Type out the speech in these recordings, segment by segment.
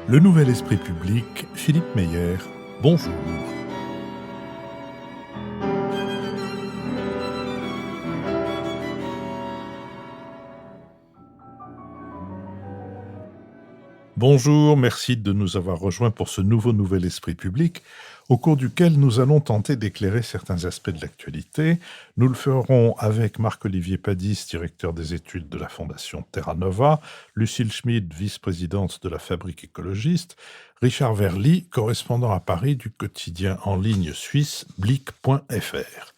Le Nouvel Esprit Public, Philippe Meyer, bonjour. Bonjour, merci de nous avoir rejoints pour ce nouveau Nouvel Esprit Public, au cours duquel nous allons tenter d'éclairer certains aspects de l'actualité. Nous le ferons avec Marc-Olivier Padis, directeur des études de la Fondation Terra Nova, Lucille Schmid, vice-présidente de la Fabrique écologiste, Richard Verly, correspondant à Paris du quotidien en ligne suisse Blick.fr.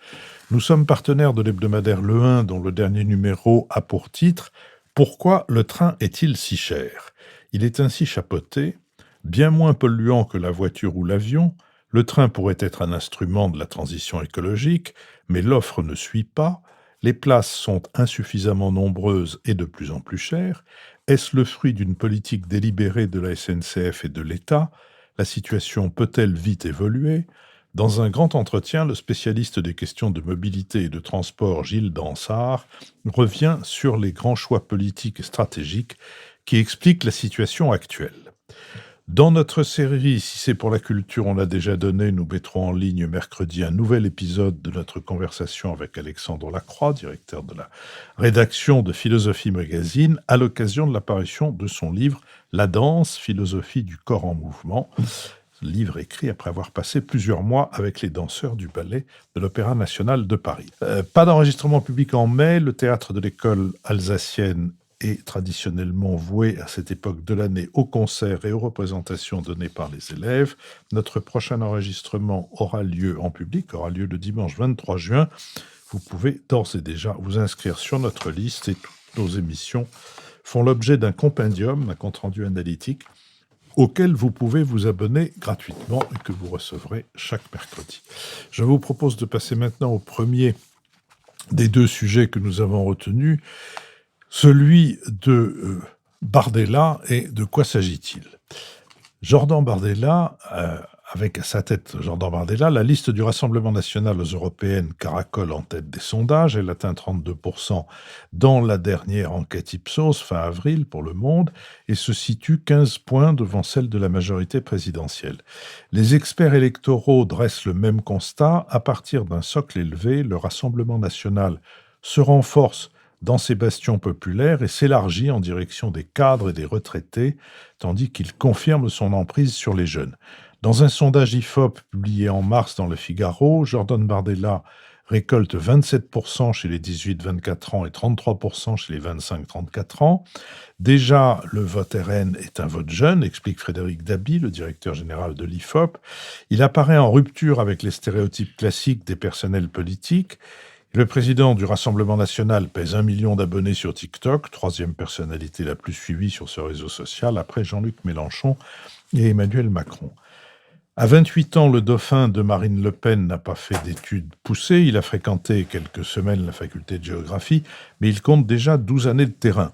Nous sommes partenaires de l'hebdomadaire Le 1, dont le dernier numéro a pour titre « Pourquoi le train est-il si cher ?» Il est ainsi chapeauté. Bien moins polluant que la voiture ou l'avion, le train pourrait être un instrument de la transition écologique, mais l'offre ne suit pas, les places sont insuffisamment nombreuses et de plus en plus chères. Est-ce le fruit d'une politique délibérée de la SNCF et de l'État ? La situation peut-elle vite évoluer ? Dans un grand entretien, le spécialiste des questions de mobilité et de transport Gilles Dansard revient sur les grands choix politiques et stratégiques qui expliquent la situation actuelle. Dans notre série Si c'est pour la culture, on l'a déjà donné, nous mettrons en ligne mercredi un nouvel épisode de notre conversation avec Alexandre Lacroix, directeur de la rédaction de Philosophie Magazine, à l'occasion de l'apparition de son livre « La danse, philosophie du corps en mouvement », livre écrit après avoir passé plusieurs mois avec les danseurs du ballet de l'Opéra national de Paris. Pas d'enregistrement public en mai, le théâtre de l'école alsacienne est traditionnellement voué à cette époque de l'année aux concerts et aux représentations données par les élèves. Notre prochain enregistrement aura lieu en public, aura lieu le dimanche 23 juin. Vous pouvez d'ores et déjà vous inscrire sur notre liste et toutes nos émissions font l'objet d'un compendium, un compte-rendu analytique, auquel vous pouvez vous abonner gratuitement et que vous recevrez chaque mercredi. Je vous propose de passer maintenant au premier des deux sujets que nous avons retenus, celui de Bardella. Et de quoi s'agit-il ? Jordan Bardella, avec à sa tête Jordan Bardella, la liste du Rassemblement national aux européennes caracole en tête des sondages. Elle atteint 32% dans la dernière enquête Ipsos, fin avril, pour Le Monde, et se situe 15 points devant celle de la majorité présidentielle. Les experts électoraux dressent le même constat. À partir d'un socle élevé, le Rassemblement national se renforce dans ses bastions populaires et s'élargit en direction des cadres et des retraités, tandis qu'il confirme son emprise sur les jeunes. Dans un sondage IFOP publié en mars dans Le Figaro, Jordan Bardella récolte 27% chez les 18-24 ans et 33% chez les 25-34 ans. Déjà, le vote RN est un vote jeune, explique Frédéric Dabi, le directeur général de l'IFOP. Il apparaît en rupture avec les stéréotypes classiques des personnels politiques. Le président du Rassemblement national pèse 1 million d'abonnés sur TikTok, troisième personnalité la plus suivie sur ce réseau social, après Jean-Luc Mélenchon et Emmanuel Macron. À 28 ans, le dauphin de Marine Le Pen n'a pas fait d'études poussées. Il a fréquenté quelques semaines la faculté de géographie, mais il compte déjà 12 années de terrain.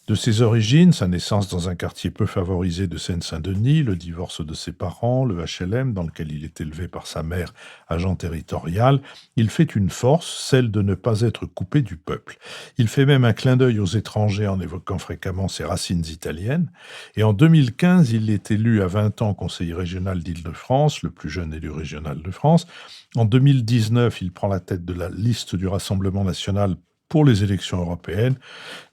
De ses origines, sa naissance dans un quartier peu favorisé de Seine-Saint-Denis, le divorce de ses parents, le HLM dans lequel il est élevé par sa mère, agent territorial, il fait une force, celle de ne pas être coupé du peuple. Il fait même un clin d'œil aux étrangers en évoquant fréquemment ses racines italiennes. Et en 2015, il est élu à 20 ans conseiller régional d'Île-de-France, le plus jeune élu régional de France. En 2019, il prend la tête de la liste du Rassemblement national pour les élections européennes,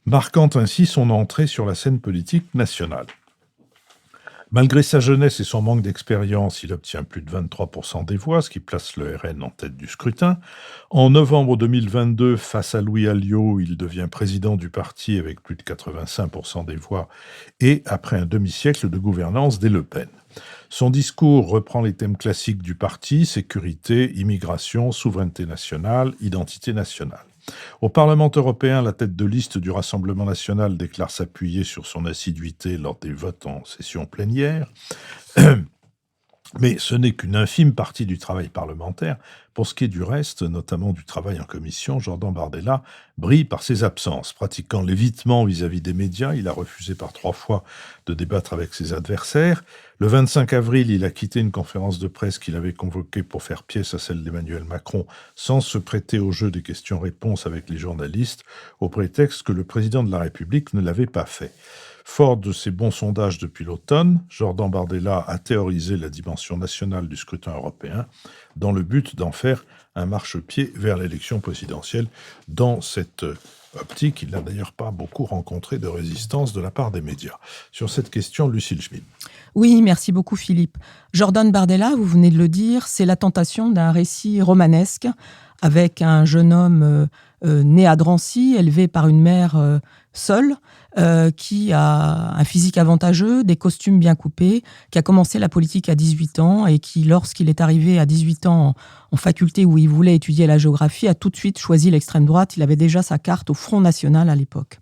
marquant ainsi son entrée sur la scène politique nationale. Malgré sa jeunesse et son manque d'expérience, il obtient plus de 23% des voix, ce qui place le RN en tête du scrutin. En novembre 2022, face à Louis Alliot, il devient président du parti avec plus de 85% des voix et après un demi-siècle de gouvernance des Le Pen. Son discours reprend les thèmes classiques du parti, sécurité, immigration, souveraineté nationale, identité nationale. Au Parlement européen, la tête de liste du Rassemblement national déclare s'appuyer sur son assiduité lors des votes en session plénière. Mais ce n'est qu'une infime partie du travail parlementaire. Pour ce qui est du reste, notamment du travail en commission, Jordan Bardella brille par ses absences. Pratiquant l'évitement vis-à-vis des médias, il a refusé par 3 fois de débattre avec ses adversaires. Le 25 avril, il a quitté une conférence de presse qu'il avait convoquée pour faire pièce à celle d'Emmanuel Macron sans se prêter au jeu des questions-réponses avec les journalistes, au prétexte que le président de la République ne l'avait pas fait. Fort de ses bons sondages depuis l'automne, Jordan Bardella a théorisé la dimension nationale du scrutin européen dans le but d'en faire un marchepied vers l'élection présidentielle. Dans cette optique, il n'a d'ailleurs pas beaucoup rencontré de résistance de la part des médias. Sur cette question, Lucille Schmid. Oui, merci beaucoup Philippe. Jordan Bardella, vous venez de le dire, c'est la tentation d'un récit romanesque avec un jeune homme né à Drancy, élevé par une mère seule, qui a un physique avantageux, des costumes bien coupés, qui a commencé la politique à 18 ans et qui, lorsqu'il est arrivé à 18 ans en faculté où il voulait étudier la géographie, a tout de suite choisi l'extrême droite. Il avait déjà sa carte au Front National à l'époque.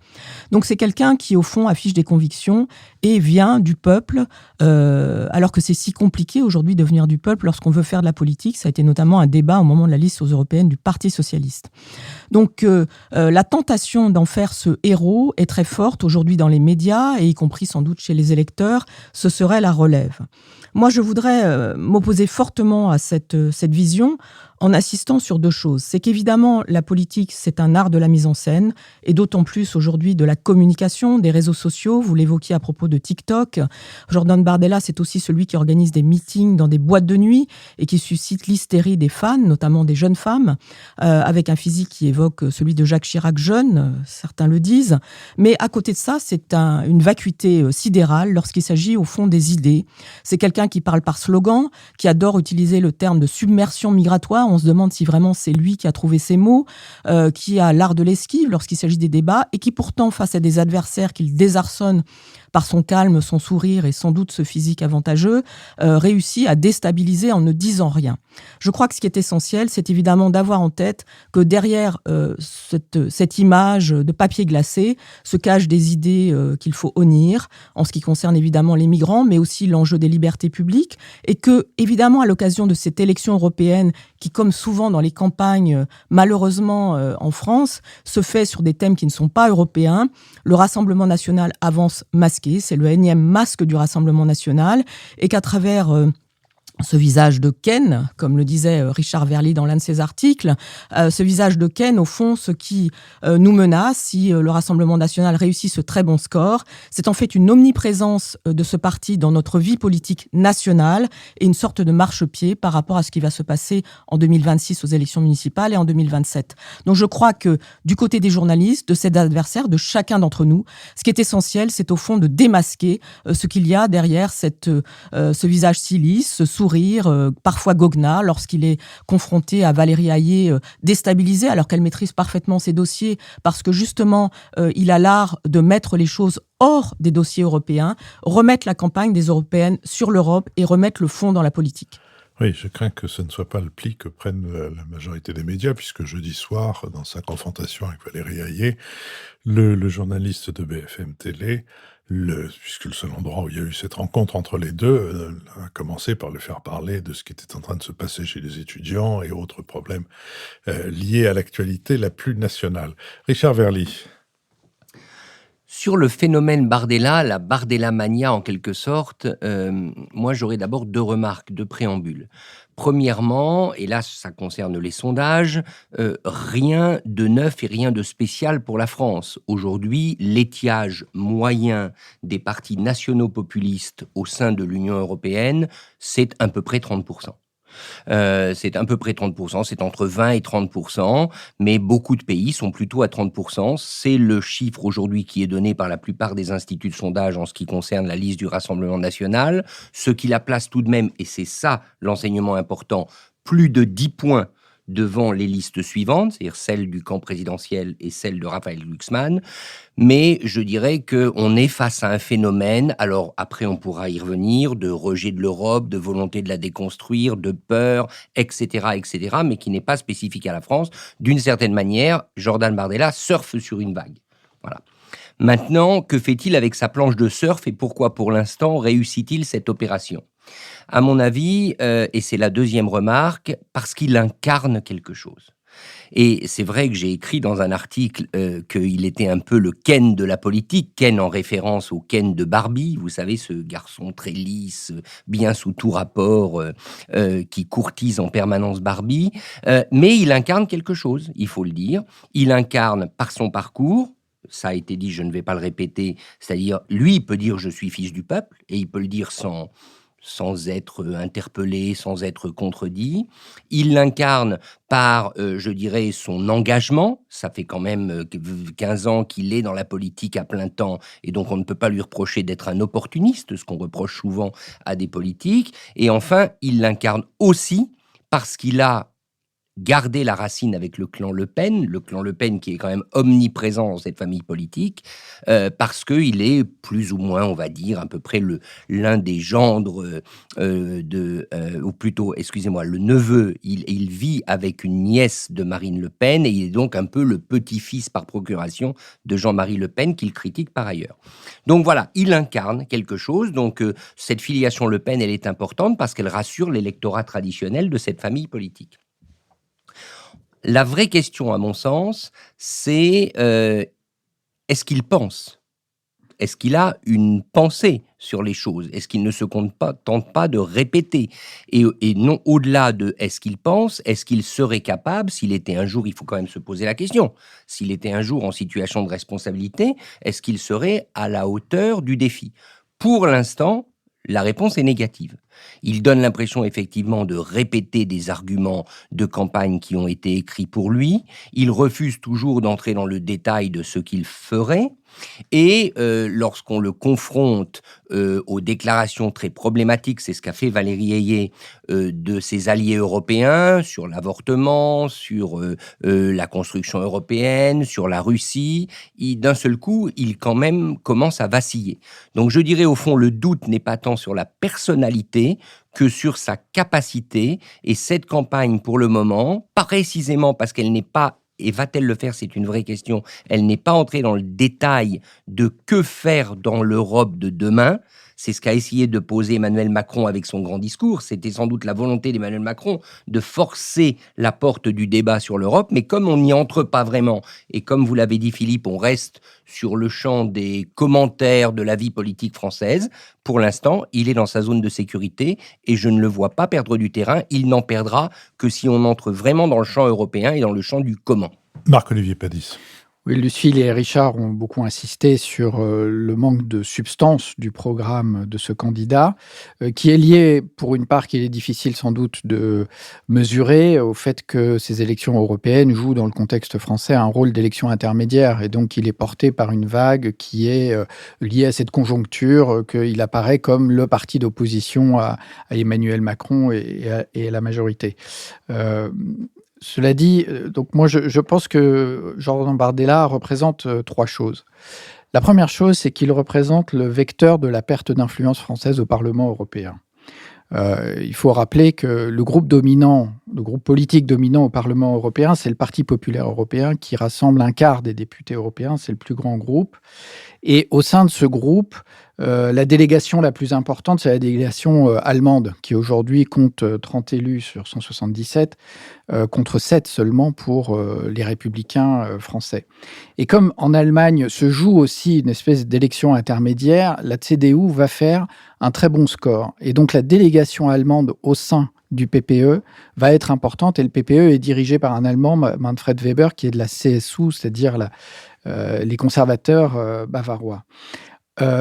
Donc c'est quelqu'un qui, au fond, affiche des convictions et vient du peuple, alors que c'est si compliqué aujourd'hui de venir du peuple lorsqu'on veut faire de la politique. Ça a été notamment un débat au moment de la liste aux européennes du Parti socialiste. Donc la tentation d'en faire ce héros est très forte aujourd'hui dans les médias, et y compris sans doute chez les électeurs. Ce serait la relève. Moi, je voudrais m'opposer fortement à cette vision en insistant sur deux choses. C'est qu'évidemment, la politique, c'est un art de la mise en scène, et d'autant plus aujourd'hui de la communication, des réseaux sociaux. Vous l'évoquiez à propos de TikTok. Jordan Bardella, c'est aussi celui qui organise des meetings dans des boîtes de nuit et qui suscite l'hystérie des fans, notamment des jeunes femmes, avec un physique qui évoque celui de Jacques Chirac jeune, certains le disent. Mais à côté de ça, c'est une vacuité sidérale lorsqu'il s'agit au fond des idées. C'est quelqu'un qui parle par slogan, qui adore utiliser le terme de submersion migratoire. On se demande si vraiment c'est lui qui a trouvé ces mots, qui a l'art de l'esquive lorsqu'il s'agit des débats, et qui pourtant, face à des adversaires qu'il désarçonne par son calme, son sourire et sans doute ce physique avantageux, réussit à déstabiliser en ne disant rien. Je crois que ce qui est essentiel, c'est évidemment d'avoir en tête que derrière cette image de papier glacé se cachent des idées qu'il faut honnir, en ce qui concerne évidemment les migrants, mais aussi l'enjeu des libertés publiques, et que, évidemment, à l'occasion de cette élection européenne, qui, comme souvent dans les campagnes, malheureusement en France, se fait sur des thèmes qui ne sont pas européens, le Rassemblement national avance masqué. C'est le énième masque du Rassemblement national, et qu'à travers ce visage de Ken, comme le disait Richard Verly dans l'un de ses articles, ce visage de Ken, au fond, ce qui nous menace, si le Rassemblement national réussit ce très bon score, c'est en fait une omniprésence de ce parti dans notre vie politique nationale et une sorte de marchepied par rapport à ce qui va se passer en 2026 aux élections municipales et en 2027. Donc je crois que du côté des journalistes, de ses adversaires, de chacun d'entre nous, ce qui est essentiel, c'est au fond de démasquer ce qu'il y a derrière ce visage si lisse, ce sourire, parfois goguenard, lorsqu'il est confronté à Valérie Hayé, déstabilisée, alors qu'elle maîtrise parfaitement ses dossiers, parce que justement, il a l'art de mettre les choses hors des dossiers européens, remettre la campagne des européennes sur l'Europe et remettre le fond dans la politique. Oui, je crains que ce ne soit pas le pli que prennent la majorité des médias, puisque jeudi soir, dans sa confrontation avec Valérie Hayé, le journaliste de BFM Télé, puisque le seul endroit où il y a eu cette rencontre entre les deux, a commencé par le faire parler de ce qui était en train de se passer chez les étudiants et autres problèmes liés à l'actualité la plus nationale. Richard Verly. Sur le phénomène Bardella, la Bardella-mania en quelque sorte, moi j'aurais d'abord deux remarques, deux préambules. Premièrement, et là ça concerne les sondages, rien de neuf et rien de spécial pour la France. Aujourd'hui, l'étiage moyen des partis nationaux populistes au sein de l'Union européenne, c'est à peu près 30%. C'est à peu près 30%, c'est entre 20 et 30%, mais beaucoup de pays sont plutôt à 30%. C'est le chiffre aujourd'hui qui est donné par la plupart des instituts de sondage en ce qui concerne la liste du Rassemblement national, ce qui la place tout de même, et c'est ça l'enseignement important, plus de 10 points devant les listes suivantes, c'est-à-dire celle du camp présidentiel et celle de Raphaël Glucksmann. Mais je dirais qu'on est face à un phénomène, alors après on pourra y revenir, de rejet de l'Europe, de volonté de la déconstruire, de peur, etc., mais qui n'est pas spécifique à la France. D'une certaine manière, Jordan Bardella surfe sur une vague. Voilà. Maintenant, que fait-il avec sa planche de surf et pourquoi pour l'instant réussit-il cette opération ? À mon avis, et c'est la deuxième remarque, parce qu'il incarne quelque chose. Et c'est vrai que j'ai écrit dans un article qu'il était un peu le Ken de la politique, Ken en référence au Ken de Barbie, vous savez, ce garçon très lisse, bien sous tout rapport, qui courtise en permanence Barbie. Mais il incarne quelque chose, il faut le dire. Il incarne par son parcours, ça a été dit, je ne vais pas le répéter, c'est-à-dire, lui, il peut dire « je suis fils du peuple » et il peut le dire sans être interpellé, sans être contredit. Il l'incarne par, je dirais, son engagement. Ça fait quand même 15 ans qu'il est dans la politique à plein temps, et donc on ne peut pas lui reprocher d'être un opportuniste, ce qu'on reproche souvent à des politiques. Et enfin, il l'incarne aussi parce qu'il a garder la racine avec le clan Le Pen qui est quand même omniprésent dans cette famille politique, parce qu'il est plus ou moins, on va dire, à peu près l'un des gendres, ou plutôt, excusez-moi, le neveu. Il vit avec une nièce de Marine Le Pen, et il est donc un peu le petit-fils par procuration de Jean-Marie Le Pen, qu'il critique par ailleurs. Donc voilà, il incarne quelque chose. Donc cette filiation Le Pen, elle est importante parce qu'elle rassure l'électorat traditionnel de cette famille politique. La vraie question, à mon sens, c'est est-ce qu'il pense ? Est-ce qu'il a une pensée sur les choses ? Est-ce qu'il ne se tente pas de répéter ? Et non, au-delà de est-ce qu'il pense, est-ce qu'il serait capable, s'il était un jour, il faut quand même se poser la question, s'il était un jour en situation de responsabilité, est-ce qu'il serait à la hauteur du défi ? Pour l'instant, la réponse est négative. Il donne l'impression effectivement de répéter des arguments de campagne qui ont été écrits pour lui. Il refuse toujours d'entrer dans le détail de ce qu'il ferait. Et lorsqu'on le confronte aux déclarations très problématiques, c'est ce qu'a fait Valérie Ayé, de ses alliés européens sur l'avortement, sur la construction européenne, sur la Russie, d'un seul coup, il quand même commence à vaciller. Donc je dirais au fond, le doute n'est pas tant sur la personnalité que sur sa capacité. Et cette campagne, pour le moment, précisément parce qu'elle n'est pas, et va-t-elle le faire, c'est une vraie question, elle n'est pas entrée dans le détail de que faire dans l'Europe de demain. C'est ce qu'a essayé de poser Emmanuel Macron avec son grand discours. C'était sans doute la volonté d'Emmanuel Macron de forcer la porte du débat sur l'Europe. Mais comme on n'y entre pas vraiment, et comme vous l'avez dit Philippe, on reste sur le champ des commentaires de la vie politique française, pour l'instant, il est dans sa zone de sécurité et je ne le vois pas perdre du terrain. Il n'en perdra que si on entre vraiment dans le champ européen et dans le champ du comment. Marc-Olivier Padis. Oui, Lucille et Richard ont beaucoup insisté sur le manque de substance du programme de ce candidat, qui est lié, pour une part, qu'il est difficile sans doute de mesurer, au fait que ces élections européennes jouent dans le contexte français un rôle d'élection intermédiaire, et donc il est porté par une vague qui est liée à cette conjoncture, qu'il apparaît comme le parti d'opposition à Emmanuel Macron et à la majorité. Cela dit, donc moi je pense que Jordan Bardella représente trois choses. La première chose, c'est qu'il représente le vecteur de la perte d'influence française au Parlement européen. Il faut rappeler que le groupe politique dominant au Parlement européen, c'est le Parti populaire européen qui rassemble un quart des députés européens, c'est le plus grand groupe. Et au sein de ce groupe, la délégation la plus importante, c'est la délégation allemande, qui aujourd'hui compte 30 élus sur 177, contre 7 seulement pour les républicains français. Et comme en Allemagne se joue aussi une espèce d'élection intermédiaire, la CDU va faire un très bon score. Et donc la délégation allemande au sein du PPE va être importante, et le PPE est dirigé par un Allemand, Manfred Weber, qui est de la CSU, c'est-à-dire les conservateurs bavarois.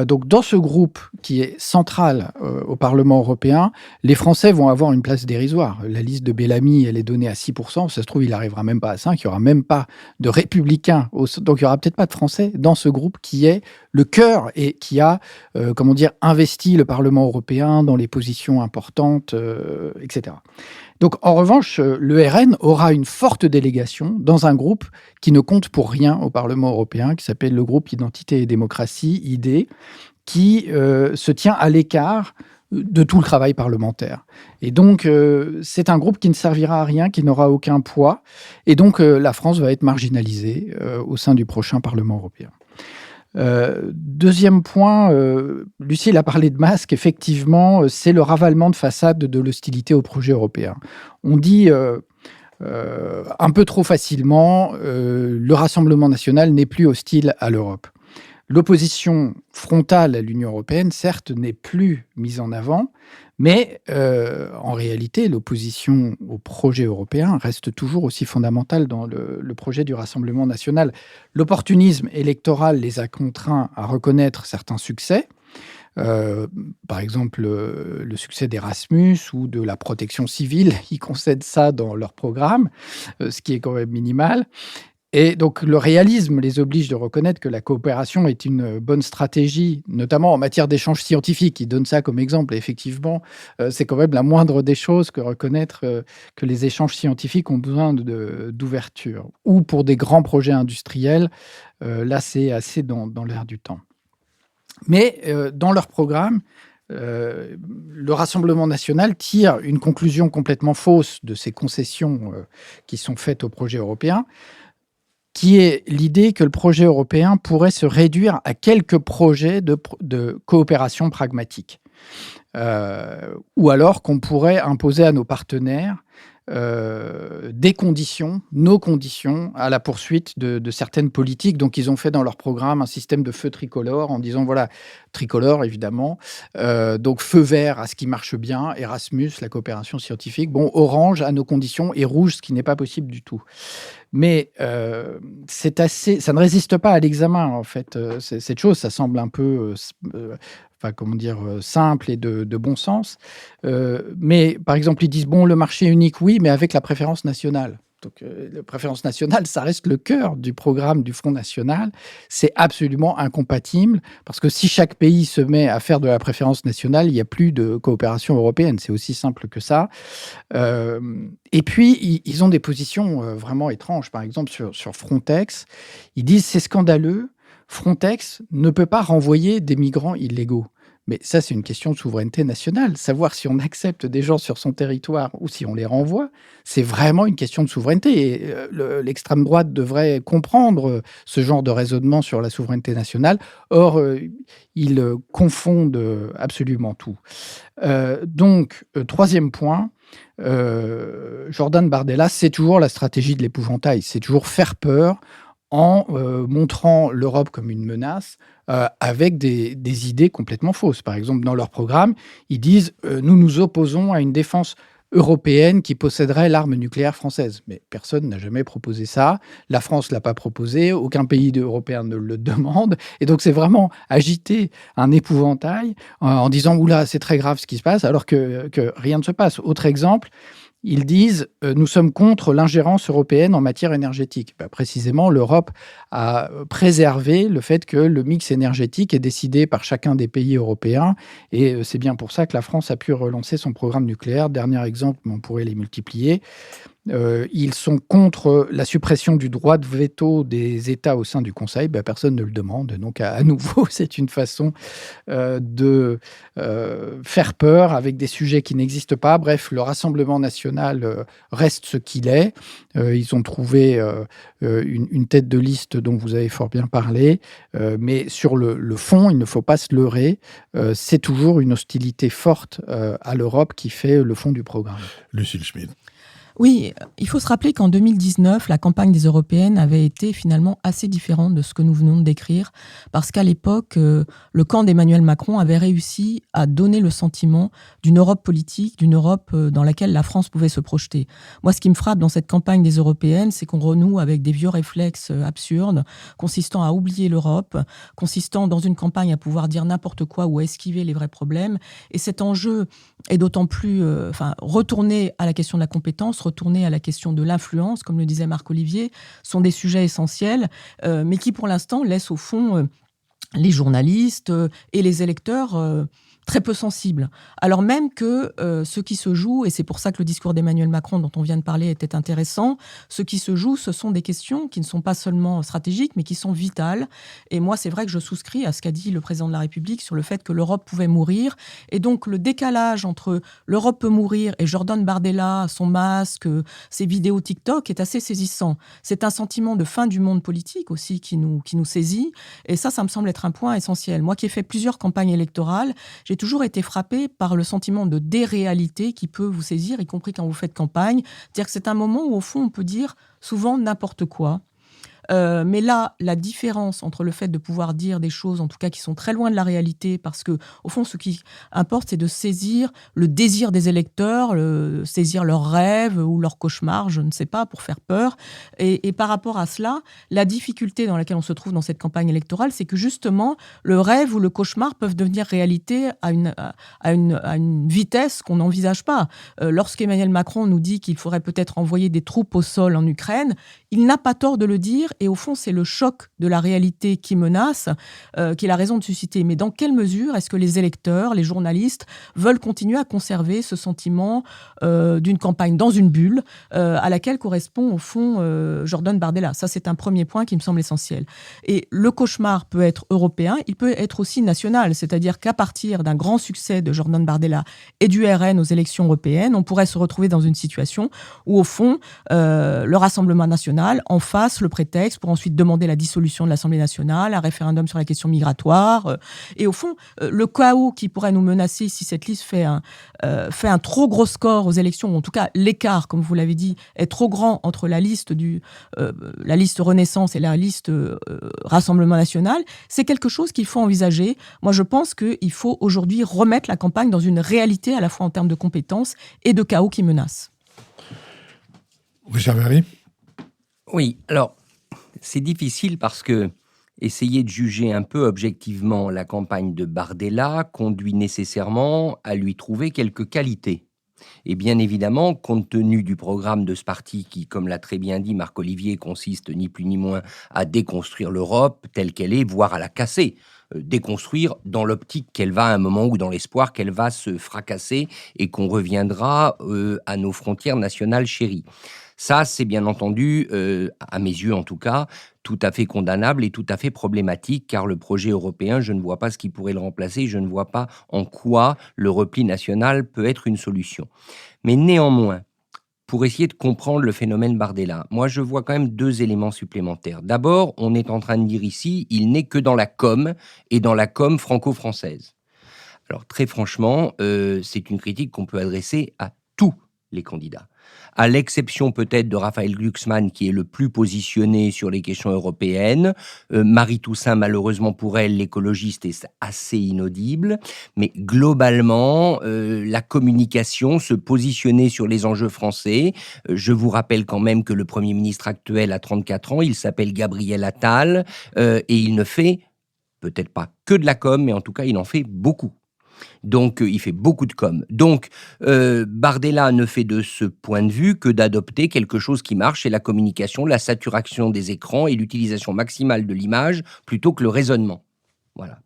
Donc dans ce groupe qui est central au Parlement européen, les Français vont avoir une place dérisoire. La liste de Bellamy, elle est donnée à 6%. Ça se trouve, il n'arrivera même pas à 5%. Il n'y aura même pas de républicains. Donc il n'y aura peut-être pas de Français dans ce groupe qui est le cœur et qui a, investi le Parlement européen dans les positions importantes, etc. Donc, en revanche, le RN aura une forte délégation dans un groupe qui ne compte pour rien au Parlement européen, qui s'appelle le groupe Identité et Démocratie, ID, qui se tient à l'écart de tout le travail parlementaire. Et donc, c'est un groupe qui ne servira à rien, qui n'aura aucun poids. Et donc, la France va être marginalisée au sein du prochain Parlement européen. Deuxième point, Lucille a parlé de masques. Effectivement, c'est le ravalement de façade de l'hostilité au projet européen. On dit un peu trop facilement, le Rassemblement national n'est plus hostile à l'Europe. L'opposition frontale à l'Union européenne, certes, n'est plus mise en avant, mais en réalité, l'opposition au projet européen reste toujours aussi fondamentale dans le projet du Rassemblement national. L'opportunisme électoral les a contraints à reconnaître certains succès, par exemple le succès d'Erasmus ou de la protection civile. Ils concèdent ça dans leur programme, ce qui est quand même minimal. Et donc le réalisme les oblige de reconnaître que la coopération est une bonne stratégie, notamment en matière d'échanges scientifiques. Ils donnent ça comme exemple. Et effectivement, c'est quand même la moindre des choses que reconnaître que les échanges scientifiques ont besoin d'ouverture. Ou pour des grands projets industriels, là c'est assez dans l'air du temps. Mais dans leur programme, le Rassemblement national tire une conclusion complètement fausse de ces concessions qui sont faites au projet européen, qui est l'idée que le projet européen pourrait se réduire à quelques projets de coopération pragmatique. Ou alors qu'on pourrait imposer à nos partenaires des conditions, nos conditions, à la poursuite de certaines politiques. Donc, ils ont fait dans leur programme un système de feu tricolore en disant, voilà, tricolore, évidemment, donc feu vert à ce qui marche bien, Erasmus, la coopération scientifique, bon, orange à nos conditions et rouge, ce qui n'est pas possible du tout. Mais ça ne résiste pas à l'examen, en fait. Cette chose, ça semble un peu simple et de bon sens. Mais par exemple, ils disent, bon, le marché unique, oui, mais avec la préférence nationale. Donc, la préférence nationale, ça reste le cœur du programme du Front National. C'est absolument incompatible, parce que si chaque pays se met à faire de la préférence nationale, il n'y a plus de coopération européenne. C'est aussi simple que ça. Et puis, ils ont des positions vraiment étranges. Par exemple, sur Frontex, ils disent, c'est scandaleux, Frontex ne peut pas renvoyer des migrants illégaux. Mais ça, c'est une question de souveraineté nationale. Savoir si on accepte des gens sur son territoire ou si on les renvoie, c'est vraiment une question de souveraineté. Et l'extrême droite devrait comprendre ce genre de raisonnement sur la souveraineté nationale. Or, ils confondent absolument tout. Donc, troisième point, Jordan Bardella, c'est toujours la stratégie de l'épouvantail. C'est toujours faire peur en montrant l'Europe comme une menace, avec des idées complètement fausses. Par exemple, dans leur programme, ils disent nous nous opposons à une défense européenne qui posséderait l'arme nucléaire française. Mais personne n'a jamais proposé ça. La France ne l'a pas proposé. Aucun pays européen ne le demande. Et donc, c'est vraiment agiter un épouvantail en disant oula, c'est très grave ce qui se passe, alors que rien ne se passe. Autre exemple, ils disent nous sommes contre l'ingérence européenne en matière énergétique. Précisément, l'Europe a préservé le fait que le mix énergétique est décidé par chacun des pays européens. Et c'est bien pour ça que la France a pu relancer son programme nucléaire. Dernier exemple, mais on pourrait les multiplier. Ils sont contre la suppression du droit de veto des États au sein du Conseil. Personne ne le demande. Donc, à nouveau, c'est une façon de faire peur avec des sujets qui n'existent pas. Bref, le Rassemblement national reste ce qu'il est. Ils ont trouvé une tête de liste dont vous avez fort bien parlé. Mais sur le fond, il ne faut pas se leurrer. C'est toujours une hostilité forte à l'Europe qui fait le fond du programme. Lucille Schmid. Oui, il faut se rappeler qu'en 2019, la campagne des européennes avait été finalement assez différente de ce que nous venons de décrire, parce qu'à l'époque, le camp d'Emmanuel Macron avait réussi à donner le sentiment d'une Europe politique, d'une Europe dans laquelle la France pouvait se projeter. Moi, ce qui me frappe dans cette campagne des européennes, c'est qu'on renoue avec des vieux réflexes absurdes, consistant à oublier l'Europe, consistant dans une campagne à pouvoir dire n'importe quoi ou à esquiver les vrais problèmes. Et cet enjeu est d'autant plus retourné à la question de la compétence, retourner à la question de l'influence, comme le disait Marc-Olivier, sont des sujets essentiels, mais qui pour l'instant laissent au fond les journalistes et les électeurs très peu sensibles. Alors même que ce qui se joue, et c'est pour ça que le discours d'Emmanuel Macron dont on vient de parler était intéressant, ce qui se joue, ce sont des questions qui ne sont pas seulement stratégiques, mais qui sont vitales. Et moi, c'est vrai que je souscris à ce qu'a dit le président de la République sur le fait que l'Europe pouvait mourir. Et donc, le décalage entre l'Europe peut mourir et Jordan Bardella, son masque, ses vidéos TikTok est assez saisissant. C'est un sentiment de fin du monde politique aussi qui nous saisit. Et ça me semble être un point essentiel. Moi qui ai fait plusieurs campagnes électorales, j'ai toujours été frappée par le sentiment de déréalité qui peut vous saisir, y compris quand vous faites campagne. C'est-à-dire que c'est un moment où, au fond, on peut dire souvent n'importe quoi. Mais là, la différence entre le fait de pouvoir dire des choses, en tout cas, qui sont très loin de la réalité, parce que, au fond, ce qui importe, c'est de saisir le désir des électeurs, saisir leurs rêves ou leurs cauchemars, je ne sais pas, pour faire peur. Et par rapport à cela, la difficulté dans laquelle on se trouve dans cette campagne électorale, c'est que justement, le rêve ou le cauchemar peuvent devenir réalité à une vitesse qu'on n'envisage pas. Lorsqu'Emmanuel Macron nous dit qu'il faudrait peut-être envoyer des troupes au sol en Ukraine, il n'a pas tort de le dire, et au fond, c'est le choc de la réalité qui menace, qui est la raison de susciter. Mais dans quelle mesure est-ce que les électeurs, les journalistes, veulent continuer à conserver ce sentiment d'une campagne dans une bulle à laquelle correspond, au fond, Jordan Bardella? Ça, c'est un premier point qui me semble essentiel. Et le cauchemar peut être européen, il peut être aussi national, c'est-à-dire qu'à partir d'un grand succès de Jordan Bardella et du RN aux élections européennes, on pourrait se retrouver dans une situation où, au fond, le Rassemblement national en fasse le prétexte pour ensuite demander la dissolution de l'Assemblée nationale, un référendum sur la question migratoire. Et au fond, le chaos qui pourrait nous menacer si cette liste fait un trop gros score aux élections, ou en tout cas l'écart, comme vous l'avez dit, est trop grand entre la liste Renaissance et la liste Rassemblement national, c'est quelque chose qu'il faut envisager. Moi, je pense qu'il faut aujourd'hui remettre la campagne dans une réalité à la fois en termes de compétences et de chaos qui menace. Richard Very ? Oui, alors, c'est difficile parce que essayer de juger un peu objectivement la campagne de Bardella conduit nécessairement à lui trouver quelques qualités. Et bien évidemment, compte tenu du programme de ce parti qui, comme l'a très bien dit Marc-Olivier, consiste ni plus ni moins à déconstruire l'Europe telle qu'elle est, voire à la casser. Déconstruire dans l'optique qu'elle va à un moment ou dans l'espoir qu'elle va se fracasser et qu'on reviendra à nos frontières nationales chéries. Ça, c'est bien entendu, à mes yeux en tout cas, tout à fait condamnable et tout à fait problématique, car le projet européen, je ne vois pas ce qui pourrait le remplacer, je ne vois pas en quoi le repli national peut être une solution. Mais néanmoins, pour essayer de comprendre le phénomène Bardella, moi je vois quand même deux éléments supplémentaires. D'abord, on est en train de dire ici, il n'est que dans la com, et dans la com franco-française. Alors très franchement, c'est une critique qu'on peut adresser à tous les candidats. À l'exception peut-être de Raphaël Glucksmann, qui est le plus positionné sur les questions européennes. Marie Toussaint, malheureusement pour elle, l'écologiste, est assez inaudible. Mais globalement, la communication, se positionner sur les enjeux français. Je vous rappelle quand même que le Premier ministre actuel a 34 ans, il s'appelle Gabriel Attal, et il ne fait peut-être pas que de la com, mais en tout cas, il en fait beaucoup. Donc, il fait beaucoup de com. Donc, Bardella ne fait de ce point de vue que d'adopter quelque chose qui marche, c'est la communication, la saturation des écrans et l'utilisation maximale de l'image plutôt que le raisonnement. Voilà.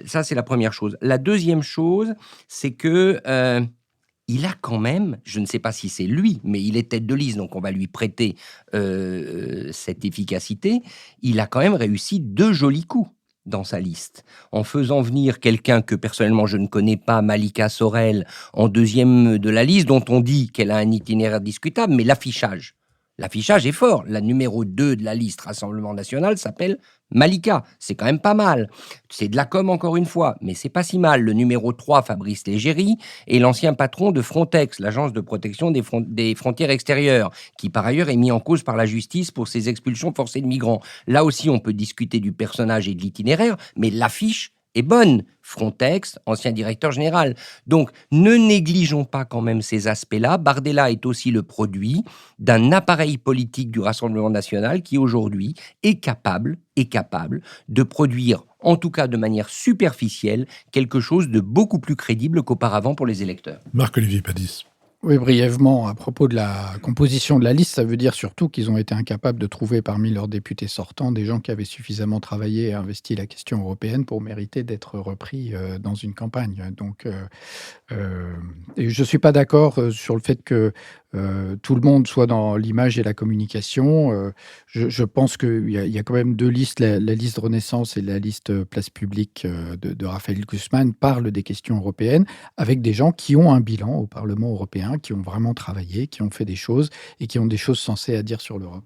Ça, c'est la première chose. La deuxième chose, c'est que il a quand même, je ne sais pas si c'est lui, mais il est tête de liste, donc on va lui prêter cette efficacité. Il a quand même réussi 2 jolis coups dans sa liste, en faisant venir quelqu'un que personnellement je ne connais pas, Malika Sorel, en deuxième de la liste, dont on dit qu'elle a un itinéraire discutable, mais l'affichage est fort. La numéro 2 de la liste Rassemblement National s'appelle Malika. C'est quand même pas mal. C'est de la com encore une fois, mais c'est pas si mal. Le numéro 3, Fabrice Légéry, est l'ancien patron de Frontex, l'agence de protection des frontières extérieures, qui par ailleurs est mis en cause par la justice pour ses expulsions forcées de migrants. Là aussi, on peut discuter du personnage et de l'itinéraire, mais l'affiche est bonne. Frontex, ancien directeur général. Donc, ne négligeons pas quand même ces aspects-là. Bardella est aussi le produit d'un appareil politique du Rassemblement national qui, aujourd'hui, est capable de produire, en tout cas de manière superficielle, quelque chose de beaucoup plus crédible qu'auparavant pour les électeurs. Marc-Olivier Padis. Oui, brièvement, à propos de la composition de la liste, ça veut dire surtout qu'ils ont été incapables de trouver parmi leurs députés sortants des gens qui avaient suffisamment travaillé et investi la question européenne pour mériter d'être repris dans une campagne. Donc, et je ne suis pas d'accord sur le fait que tout le monde soit dans l'image et la communication. Je pense qu'il y a quand même 2 listes, la liste Renaissance et la liste Place Publique de Raphaël Glucksmann parlent des questions européennes avec des gens qui ont un bilan au Parlement européen, qui ont vraiment travaillé, qui ont fait des choses et qui ont des choses sensées à dire sur l'Europe.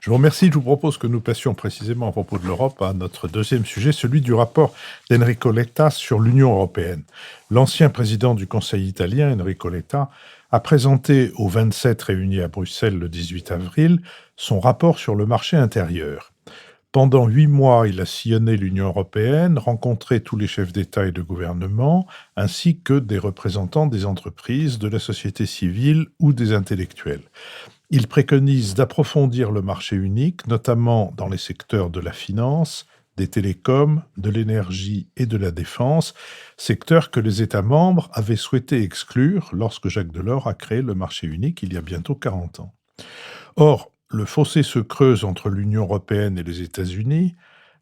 Je vous remercie. Je vous propose que nous passions précisément à propos de l'Europe à notre deuxième sujet, celui du rapport d'Enrico Letta sur l'Union européenne. L'ancien président du Conseil italien, Enrico Letta, a présenté aux 27 réunis à Bruxelles le 18 avril son rapport sur le marché intérieur. Pendant 8 mois, il a sillonné l'Union européenne, rencontré tous les chefs d'État et de gouvernement, ainsi que des représentants des entreprises, de la société civile ou des intellectuels. Il préconise d'approfondir le marché unique, notamment dans les secteurs de la finance, des télécoms, de l'énergie et de la défense, secteurs que les États membres avaient souhaité exclure lorsque Jacques Delors a créé le marché unique il y a bientôt 40 ans. Or, le fossé se creuse entre l'Union européenne et les États-Unis.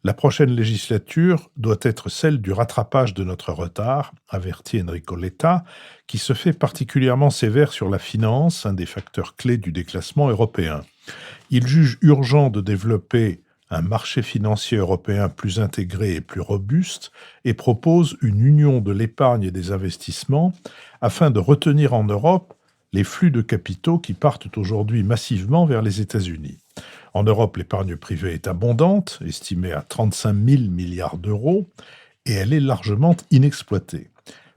La prochaine législature doit être celle du rattrapage de notre retard, avertit Enrico Letta, qui se fait particulièrement sévère sur la finance, un des facteurs clés du déclassement européen. Il juge urgent de développer un marché financier européen plus intégré et plus robuste et propose une union de l'épargne et des investissements afin de retenir en Europe les flux de capitaux qui partent aujourd'hui massivement vers les États-Unis. En Europe, l'épargne privée est abondante, estimée à 35 000 milliards d'euros, et elle est largement inexploitée.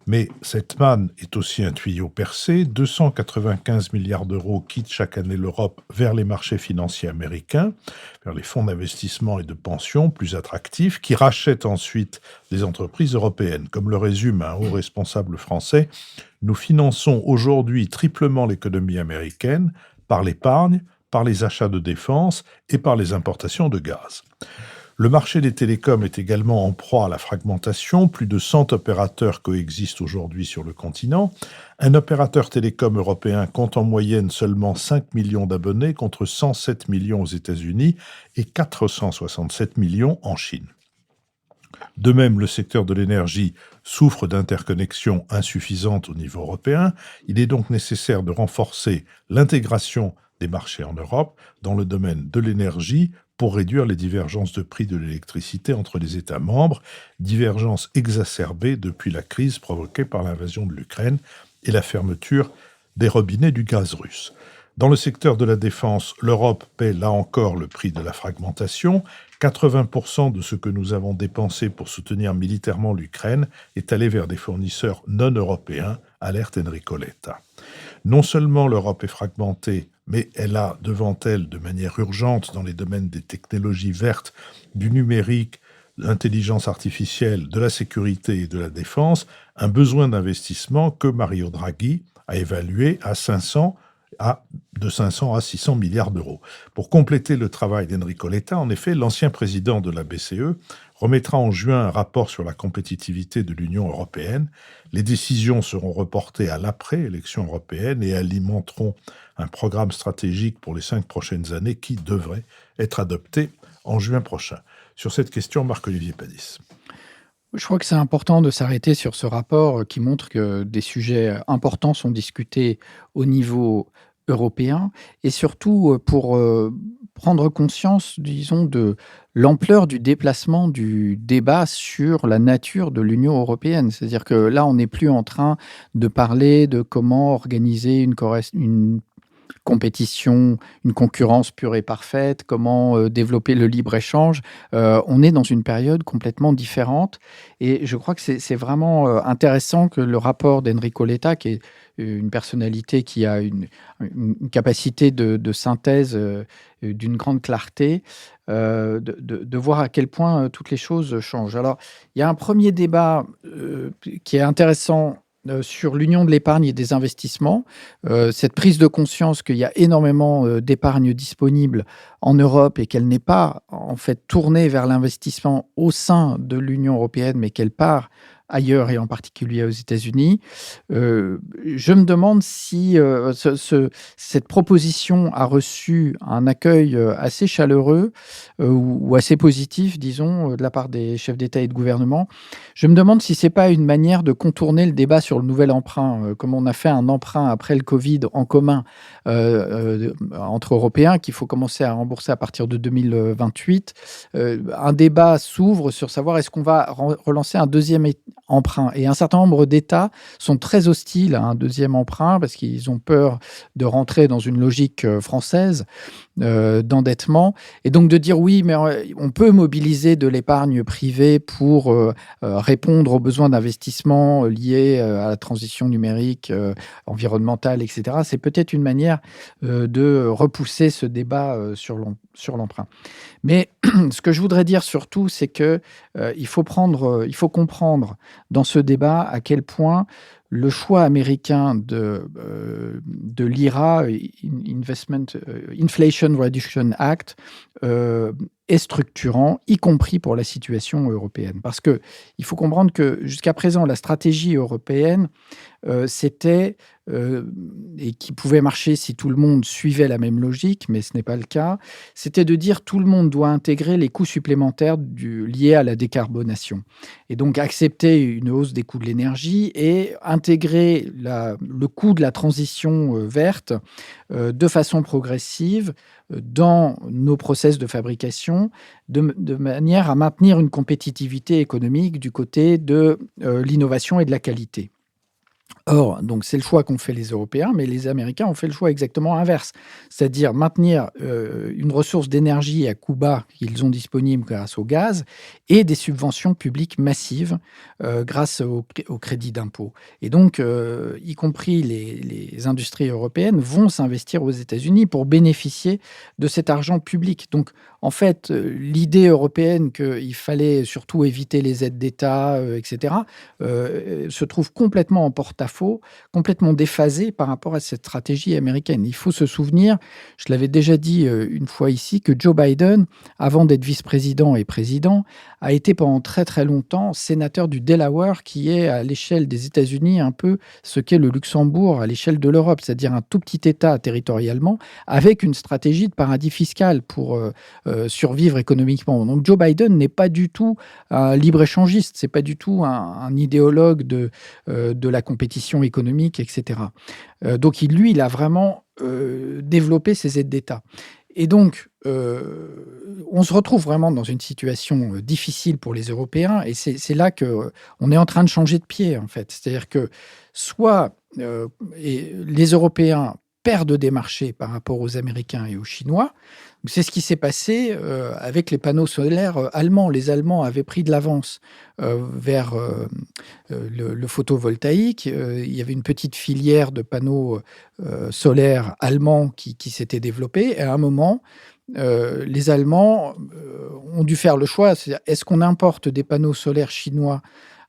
Mais cette manne est aussi un tuyau percé. 295 milliards d'euros quittent chaque année l'Europe vers les marchés financiers américains, vers les fonds d'investissement et de pension plus attractifs, qui rachètent ensuite les entreprises européennes. Comme le résume un haut responsable français, nous finançons aujourd'hui triplement l'économie américaine par l'épargne, par les achats de défense et par les importations de gaz. Le marché des télécoms est également en proie à la fragmentation. Plus de 100 opérateurs coexistent aujourd'hui sur le continent. Un opérateur télécom européen compte en moyenne seulement 5 millions d'abonnés contre 107 millions aux États-Unis et 467 millions en Chine. De même, le secteur de l'énergie souffre d'interconnexions insuffisantes au niveau européen. Il est donc nécessaire de renforcer l'intégration des marchés en Europe dans le domaine de l'énergie pour réduire les divergences de prix de l'électricité entre les États membres, divergences exacerbées depuis la crise provoquée par l'invasion de l'Ukraine et la fermeture des robinets du gaz russe. Dans le secteur de la défense, l'Europe paie là encore le prix de la fragmentation. 80% de ce que nous avons dépensé pour soutenir militairement l'Ukraine est allé vers des fournisseurs non européens, alerte Enrico Letta. Non seulement l'Europe est fragmentée, mais elle a devant elle, de manière urgente, dans les domaines des technologies vertes, du numérique, de l'intelligence artificielle, de la sécurité et de la défense, un besoin d'investissement que Mario Draghi a évalué de 500 à 600 milliards d'euros. Pour compléter le travail d'Enrico Letta, en effet, l'ancien président de la BCE remettra en juin un rapport sur la compétitivité de l'Union européenne. Les décisions seront reportées à l'après-élection européenne et alimenteront un programme stratégique pour les 5 prochaines années qui devrait être adopté en juin prochain. Sur cette question, Marc-Olivier Padis. Je crois que c'est important de s'arrêter sur ce rapport qui montre que des sujets importants sont discutés au niveau européen et surtout pour prendre conscience, disons, de l'ampleur du déplacement du débat sur la nature de l'Union européenne. C'est-à-dire que là, on n'est plus en train de parler de comment organiser une compétition, une concurrence pure et parfaite, comment développer le libre-échange. On est dans une période complètement différente et je crois que c'est vraiment intéressant que le rapport d'Enrico Letta, qui est une personnalité qui a une capacité de synthèse d'une grande clarté, de voir à quel point toutes les choses changent. Alors, il y a un premier débat qui est intéressant sur l'union de l'épargne et des investissements, cette prise de conscience qu'il y a énormément d'épargne disponible en Europe et qu'elle n'est pas en fait tournée vers l'investissement au sein de l'Union européenne, mais qu'elle part ailleurs et en particulier aux États-Unis. Je me demande si cette proposition a reçu un accueil assez chaleureux ou assez positif, disons, de la part des chefs d'État et de gouvernement. Je me demande si c'est pas une manière de contourner le débat sur le nouvel emprunt, comme on a fait un emprunt après le Covid en commun entre Européens qu'il faut commencer à rembourser à partir de 2028. Un débat s'ouvre sur savoir est-ce qu'on va relancer un deuxième emprunt. Et un certain nombre d'États sont très hostiles à un deuxième emprunt parce qu'ils ont peur de rentrer dans une logique française d'endettement. Et donc de dire oui, mais on peut mobiliser de l'épargne privée pour répondre aux besoins d'investissement liés à la transition numérique, environnementale, etc. C'est peut-être une manière de repousser ce débat sur l'emprunt. Mais ce que je voudrais dire surtout, c'est que il faut comprendre dans ce débat à quel point le choix américain de l'IRA, Inflation Reduction Act, est structurant, y compris pour la situation européenne. Parce qu'il faut comprendre que jusqu'à présent, la stratégie européenne, c'était, et qui pouvait marcher si tout le monde suivait la même logique, mais ce n'est pas le cas, c'était de dire tout le monde doit intégrer les coûts supplémentaires liés à la décarbonation. Et donc accepter une hausse des coûts de l'énergie et intégrer le coût de la transition verte de façon progressive dans nos process de fabrication, de manière à maintenir une compétitivité économique du côté de l'innovation et de la qualité. Or, donc c'est le choix qu'ont fait les Européens, mais les Américains ont fait le choix exactement inverse, c'est-à-dire maintenir une ressource d'énergie à coût bas qu'ils ont disponible grâce au gaz et des subventions publiques massives grâce au crédit d'impôt. Et donc, y compris les industries européennes vont s'investir aux États-Unis pour bénéficier de cet argent public. Donc, en fait, l'idée européenne qu'il fallait surtout éviter les aides d'État, etc., se trouve complètement en porte-à-faux, complètement déphasée par rapport à cette stratégie américaine. Il faut se souvenir, je l'avais déjà dit une fois ici, que Joe Biden, avant d'être vice-président et président, a été pendant très très longtemps sénateur du Delaware, qui est à l'échelle des États-Unis un peu ce qu'est le Luxembourg à l'échelle de l'Europe, c'est-à-dire un tout petit État territorialement, avec une stratégie de paradis fiscal pour survivre économiquement. Donc Joe Biden n'est pas du tout un libre-échangiste, c'est pas du tout un idéologue de la compétition économique, etc. Donc lui, il a vraiment développé ses aides d'État. Et donc, on se retrouve vraiment dans une situation difficile pour les Européens, et c'est là qu'on est en train de changer de pied, en fait. C'est-à-dire que soit les Européens perdent des marchés par rapport aux Américains et aux Chinois. C'est ce qui s'est passé avec les panneaux solaires allemands. Les Allemands avaient pris de l'avance vers le photovoltaïque. Il y avait une petite filière de panneaux solaires allemands qui s'était développée. Et à un moment, les Allemands ont dû faire le choix. Est-ce qu'on importe des panneaux solaires chinois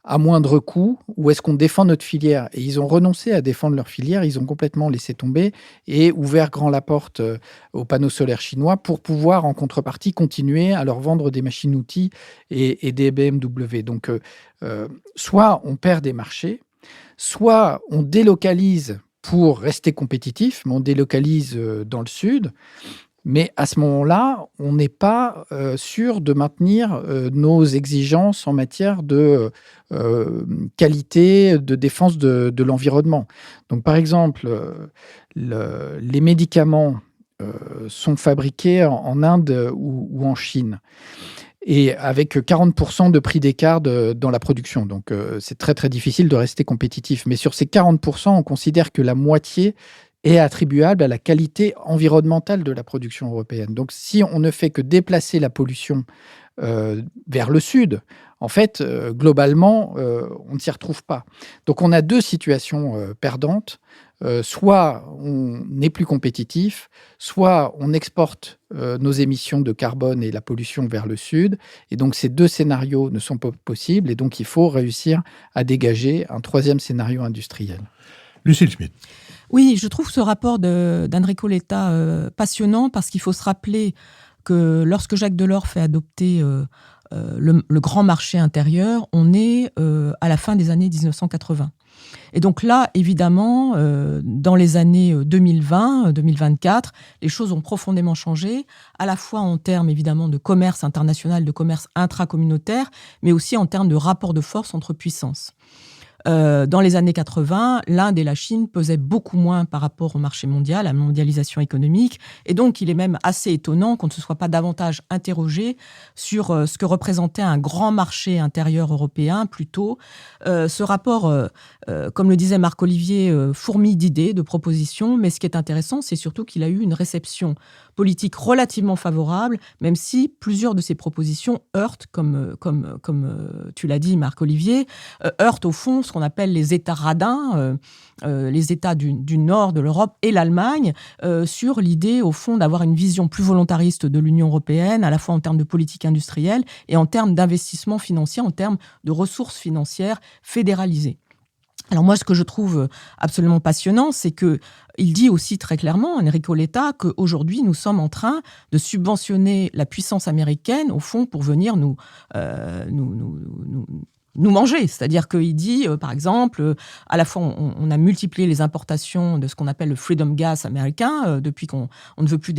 à moindre coût, ou est-ce qu'on défend notre filière? Et ils ont renoncé à défendre leur filière, ils ont complètement laissé tomber et ouvert grand la porte aux panneaux solaires chinois pour pouvoir, en contrepartie, continuer à leur vendre des machines-outils et des BMW. Donc, soit on perd des marchés, soit on délocalise pour rester compétitif, mais on délocalise dans le sud. Mais à ce moment-là, on n'est pas sûr de maintenir nos exigences en matière de qualité, de défense de l'environnement. Donc, par exemple, les médicaments sont fabriqués en Inde ou en Chine, et avec 40% de prix d'écart dans la production. Donc, c'est très, très difficile de rester compétitif. Mais sur ces 40%, on considère que la moitié est attribuable à la qualité environnementale de la production européenne. Donc, si on ne fait que déplacer la pollution vers le sud, en fait, globalement, on ne s'y retrouve pas. Donc, on a deux situations perdantes. Soit on n'est plus compétitif, soit on exporte nos émissions de carbone et la pollution vers le sud. Et donc, ces deux scénarios ne sont pas possibles. Et donc, il faut réussir à dégager un troisième scénario industriel. Lucille Schmitt. Oui, je trouve ce rapport d'Enrico Letta passionnant, parce qu'il faut se rappeler que lorsque Jacques Delors fait adopter le grand marché intérieur, on est à la fin des années 1980. Et donc là, évidemment, dans les années 2020, 2024, les choses ont profondément changé, à la fois en termes évidemment de commerce international, de commerce intracommunautaire, mais aussi en termes de rapport de force entre puissances. Dans les années 80, l'Inde et la Chine pesaient beaucoup moins par rapport au marché mondial, à la mondialisation économique. Et donc, il est même assez étonnant qu'on ne se soit pas davantage interrogé sur ce que représentait un grand marché intérieur européen plus tôt. Ce rapport, comme le disait Marc-Olivier, fourmille d'idées, de propositions. Mais ce qui est intéressant, c'est surtout qu'il a eu une réception politique relativement favorable, même si plusieurs de ces propositions heurtent, comme tu l'as dit, Marc-Olivier, heurtent au fond ce qu'on appelle les États radins, les États du nord de l'Europe et l'Allemagne, sur l'idée, au fond, d'avoir une vision plus volontariste de l'Union européenne, à la fois en termes de politique industrielle et en termes d'investissement financier, en termes de ressources financières fédéralisées. Alors moi, ce que je trouve absolument passionnant, c'est que il dit aussi très clairement, Enrico Letta, qu'aujourd'hui, nous sommes en train de subventionner la puissance américaine, au fond, pour venir nous manger. C'est-à-dire qu'il dit, par exemple, à la fois, on a multiplié les importations de ce qu'on appelle le freedom gas américain, depuis qu'on ne veut plus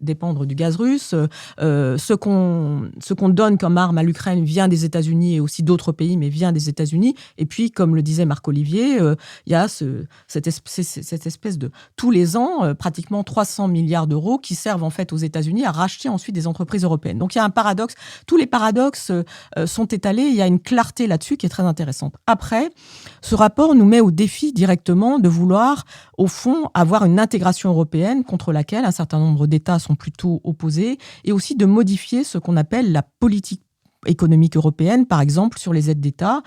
dépendre du gaz russe. Ce qu'on donne comme arme à l'Ukraine vient des États-Unis et aussi d'autres pays, mais vient des États-Unis. Et puis, comme le disait Marc-Olivier, il y a cette espèce de, tous les ans, pratiquement 300 milliards d'euros qui servent en fait aux États-Unis à racheter ensuite des entreprises européennes. Donc, il y a un paradoxe. Tous les paradoxes sont étalés. Il y a une clarté là-dessus qui est très intéressante. Après, ce rapport nous met au défi directement de vouloir, au fond, avoir une intégration européenne contre laquelle un certain nombre d'États sont plutôt opposés, et aussi de modifier ce qu'on appelle la politique économique européenne, par exemple, sur les aides d'État.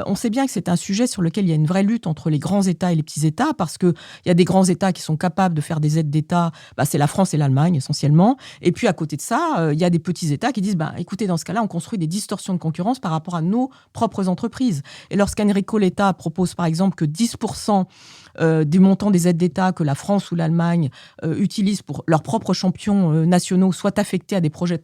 On sait bien que c'est un sujet sur lequel il y a une vraie lutte entre les grands États et les petits États, parce qu'il y a des grands États qui sont capables de faire des aides d'État, c'est la France et l'Allemagne essentiellement, et puis à côté de ça, il y a des petits États qui disent, écoutez, dans ce cas-là, on construit des distorsions de concurrence par rapport à nos propres entreprises. Et lorsqu'Enrico Letta propose par exemple que 10% du montant des aides d'État que la France ou l'Allemagne utilisent pour leurs propres champions nationaux soit affecté à des projets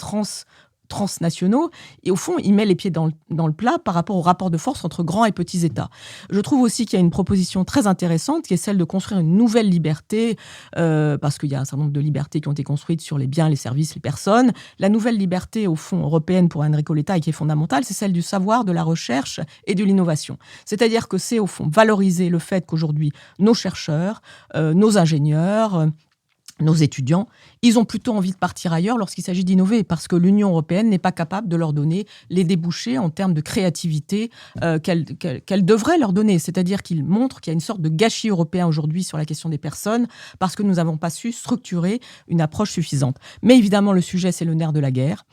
transnationaux, et au fond, il met les pieds dans le plat par rapport au rapport de force entre grands et petits États. Je trouve aussi qu'il y a une proposition très intéressante qui est celle de construire une nouvelle liberté, parce qu'il y a un certain nombre de libertés qui ont été construites sur les biens, les services, les personnes. La nouvelle liberté, au fond, européenne pour Enrico Letta et qui est fondamentale, c'est celle du savoir, de la recherche et de l'innovation. C'est-à-dire que c'est, au fond, valoriser le fait qu'aujourd'hui, nos chercheurs, nos ingénieurs, nos étudiants, ils ont plutôt envie de partir ailleurs lorsqu'il s'agit d'innover, parce que l'Union européenne n'est pas capable de leur donner les débouchés en termes de créativité qu'elle devrait leur donner. C'est-à-dire qu'ils montrent qu'il y a une sorte de gâchis européen aujourd'hui sur la question des personnes, parce que nous n'avons pas su structurer une approche suffisante. Mais évidemment, le sujet, c'est le nerf de la guerre.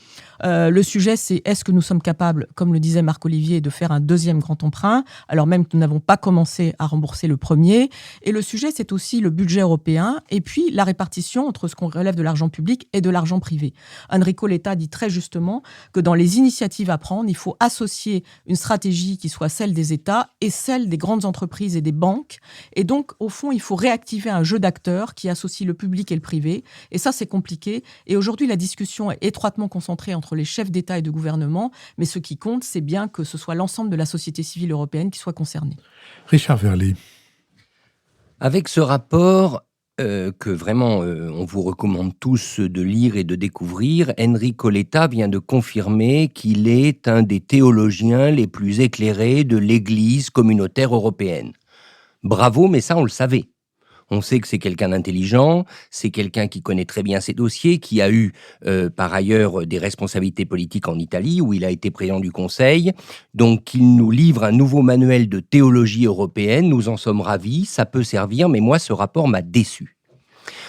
Le sujet, c'est est-ce que nous sommes capables, comme le disait Marc-Olivier, de faire un deuxième grand emprunt, alors même que nous n'avons pas commencé à rembourser le premier. Et le sujet, c'est aussi le budget européen, et puis la répartition entre ce qu'on relève de l'argent public et de l'argent privé. Enrico Letta dit très justement que dans les initiatives à prendre, il faut associer une stratégie qui soit celle des États et celle des grandes entreprises et des banques. Et donc, au fond, il faut réactiver un jeu d'acteurs qui associe le public et le privé. Et ça, c'est compliqué. Et aujourd'hui, la discussion est étroitement concentrée entre les chefs d'État et de gouvernement. Mais ce qui compte, c'est bien que ce soit l'ensemble de la société civile européenne qui soit concernée. Richard Verly. Avec ce rapport, que vraiment on vous recommande tous de lire et de découvrir, Enrico Letta vient de confirmer qu'il est un des théologiens les plus éclairés de l'Église communautaire européenne. Bravo, mais ça on le savait. On sait que c'est quelqu'un d'intelligent, c'est quelqu'un qui connaît très bien ses dossiers, qui a eu par ailleurs des responsabilités politiques en Italie, où il a été président du Conseil. Donc il nous livre un nouveau manuel de théologie européenne, nous en sommes ravis, ça peut servir, mais moi ce rapport m'a déçu.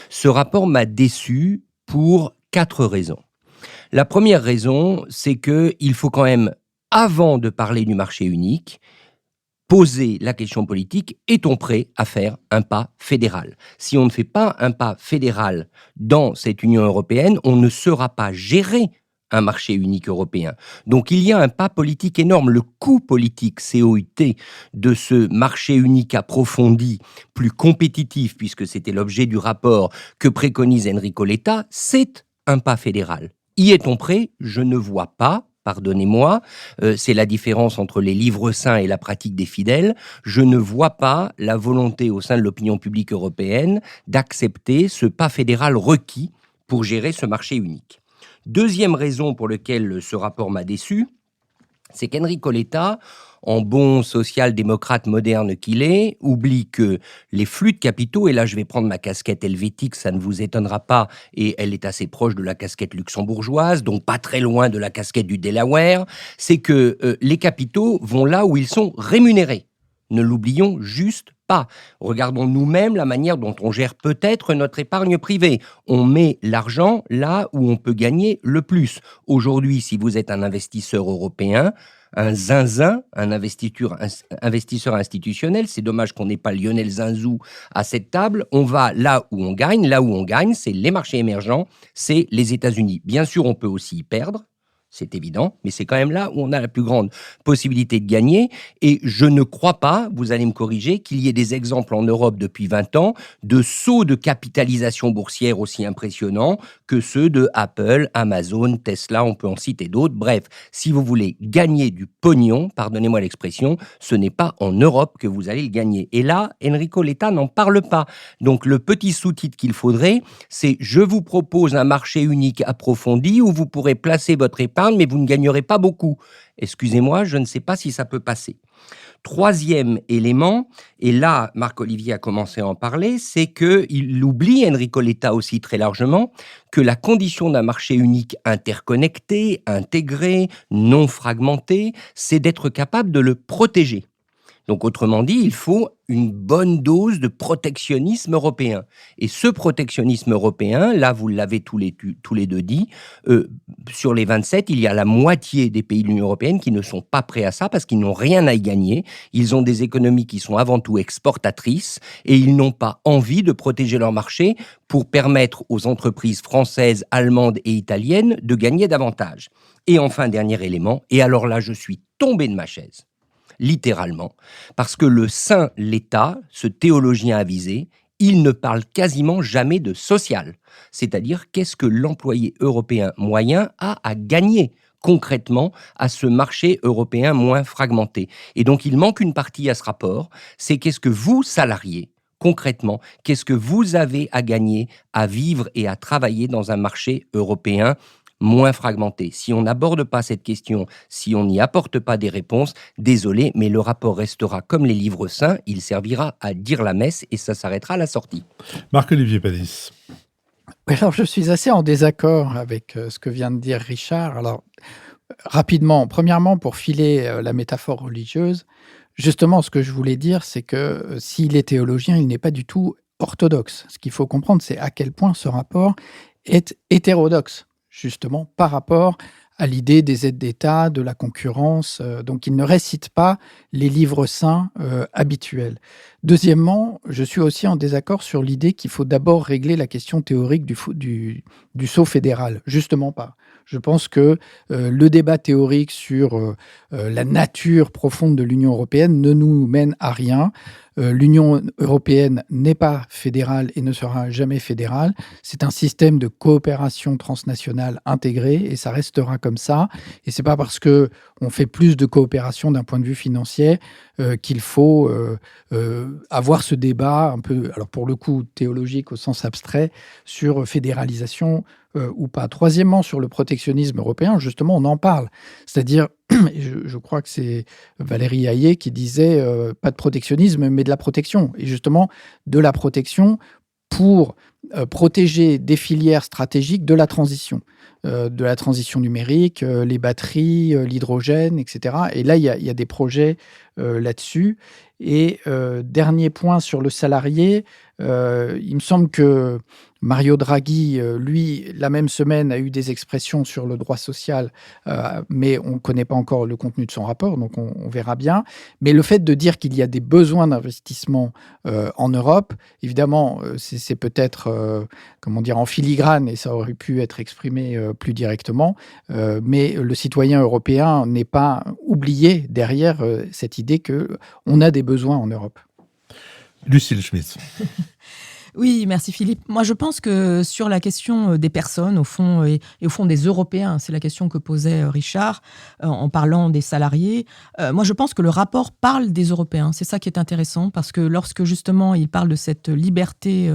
Ce rapport m'a déçu pour 4 raisons. La première raison, c'est qu'il faut quand même, avant de parler du marché unique, poser la question politique, est-on prêt à faire un pas fédéral ? Si on ne fait pas un pas fédéral dans cette Union européenne, on ne saura pas gérer un marché unique européen. Donc il y a un pas politique énorme. Le coût politique, COUT, de ce marché unique approfondi, plus compétitif, puisque c'était l'objet du rapport que préconise Enrico Letta, c'est un pas fédéral. Y est-on prêt ? Je ne vois pas. Pardonnez-moi, c'est la différence entre les livres saints et la pratique des fidèles. Je ne vois pas la volonté au sein de l'opinion publique européenne d'accepter ce pas fédéral requis pour gérer ce marché unique. Deuxième raison pour laquelle ce rapport m'a déçu, c'est qu'Enrico Letta, en bon social-démocrate moderne qu'il est, oublie que les flux de capitaux, et là je vais prendre ma casquette helvétique, ça ne vous étonnera pas, et elle est assez proche de la casquette luxembourgeoise, donc pas très loin de la casquette du Delaware, c'est que les capitaux vont là où ils sont rémunérés. Ne l'oublions juste pas. Regardons nous-mêmes la manière dont on gère peut-être notre épargne privée. On met l'argent là où on peut gagner le plus. Aujourd'hui, si vous êtes un investisseur européen, un zinzin, un investisseur institutionnel, c'est dommage qu'on n'ait pas Lionel Zinzou à cette table, on va là où on gagne. Là où on gagne, c'est les marchés émergents, c'est les États-Unis. Bien sûr, on peut aussi y perdre, c'est évident, mais c'est quand même là où on a la plus grande possibilité de gagner. Et je ne crois pas, vous allez me corriger, qu'il y ait des exemples en Europe depuis 20 ans de sauts de capitalisation boursière aussi impressionnants que ceux de Apple, Amazon, Tesla, on peut en citer d'autres. Bref, si vous voulez gagner du pognon, pardonnez-moi l'expression, ce n'est pas en Europe que vous allez le gagner. Et là, Enrico Letta n'en parle pas. Donc le petit sous-titre qu'il faudrait, c'est « Je vous propose un marché unique approfondi où vous pourrez placer votre épargne, mais vous ne gagnerez pas beaucoup. » Excusez-moi, je ne sais pas si ça peut passer. Troisième élément, et là, Marc-Olivier a commencé à en parler, c'est qu'il oublie, Enrico Letta aussi très largement, que la condition d'un marché unique interconnecté, intégré, non fragmenté, c'est d'être capable de le protéger. Donc, autrement dit, il faut une bonne dose de protectionnisme européen. Et ce protectionnisme européen, là, vous l'avez tous les deux dit, sur les 27, il y a la moitié des pays de l'Union européenne qui ne sont pas prêts à ça parce qu'ils n'ont rien à y gagner. Ils ont des économies qui sont avant tout exportatrices et ils n'ont pas envie de protéger leur marché pour permettre aux entreprises françaises, allemandes et italiennes de gagner davantage. Et enfin, dernier élément, et alors là, je suis tombé de ma chaise. Littéralement, parce que le saint Letta, ce théologien avisé, il ne parle quasiment jamais de social, c'est-à-dire qu'est-ce que l'employé européen moyen a à gagner concrètement à ce marché européen moins fragmenté. Et donc il manque une partie à ce rapport, c'est qu'est-ce que vous, salariés, concrètement, qu'est-ce que vous avez à gagner à vivre et à travailler dans un marché européen moins fragmenté. Si on n'aborde pas cette question, si on n'y apporte pas des réponses, désolé, mais le rapport restera comme les livres saints, il servira à dire la messe et ça s'arrêtera à la sortie. Marc-Olivier Padis. Alors, je suis assez en désaccord avec ce que vient de dire Richard. Alors, rapidement, premièrement, pour filer la métaphore religieuse, justement, ce que je voulais dire, c'est que s'il est théologien, il n'est pas du tout orthodoxe. Ce qu'il faut comprendre, c'est à quel point ce rapport est hétérodoxe, justement, par rapport à l'idée des aides d'État, de la concurrence. Donc, il ne récite pas les livres saints habituels. Deuxièmement, je suis aussi en désaccord sur l'idée qu'il faut d'abord régler la question théorique du sceau fédéral. Justement pas. Je pense que le débat théorique sur la nature profonde de l'Union européenne ne nous mène à rien. L'Union européenne n'est pas fédérale et ne sera jamais fédérale. C'est un système de coopération transnationale intégré et ça restera comme ça. Et c'est pas parce que on fait plus de coopération d'un point de vue financier qu'il faut avoir ce débat un peu, alors pour le coup théologique au sens abstrait, sur fédéralisation ou pas. Troisièmement, sur le protectionnisme européen, justement, on en parle. C'est-à-dire, et je crois que c'est Valérie Hayé qui disait pas de protectionnisme, mais de la protection. Et justement, de la protection pour protéger des filières stratégiques de la transition numérique, les batteries, l'hydrogène, etc. Et là, il y a des projets là-dessus. Et dernier point sur le salarié, il me semble que Mario Draghi, lui, la même semaine, a eu des expressions sur le droit social, mais on ne connaît pas encore le contenu de son rapport, donc on verra bien. Mais le fait de dire qu'il y a des besoins d'investissement en Europe, évidemment, c'est peut-être, en filigrane, et ça aurait pu être exprimé plus directement, mais le citoyen européen n'est pas oublié derrière cette idée qu'on a des besoins en Europe. Lucille Schmitz. Oui, merci Philippe. Moi, je pense que sur la question des personnes, au fond, et au fond des Européens, c'est la question que posait Richard en parlant des salariés. Moi, je pense que le rapport parle des Européens. C'est ça qui est intéressant, parce que lorsque justement il parle de cette liberté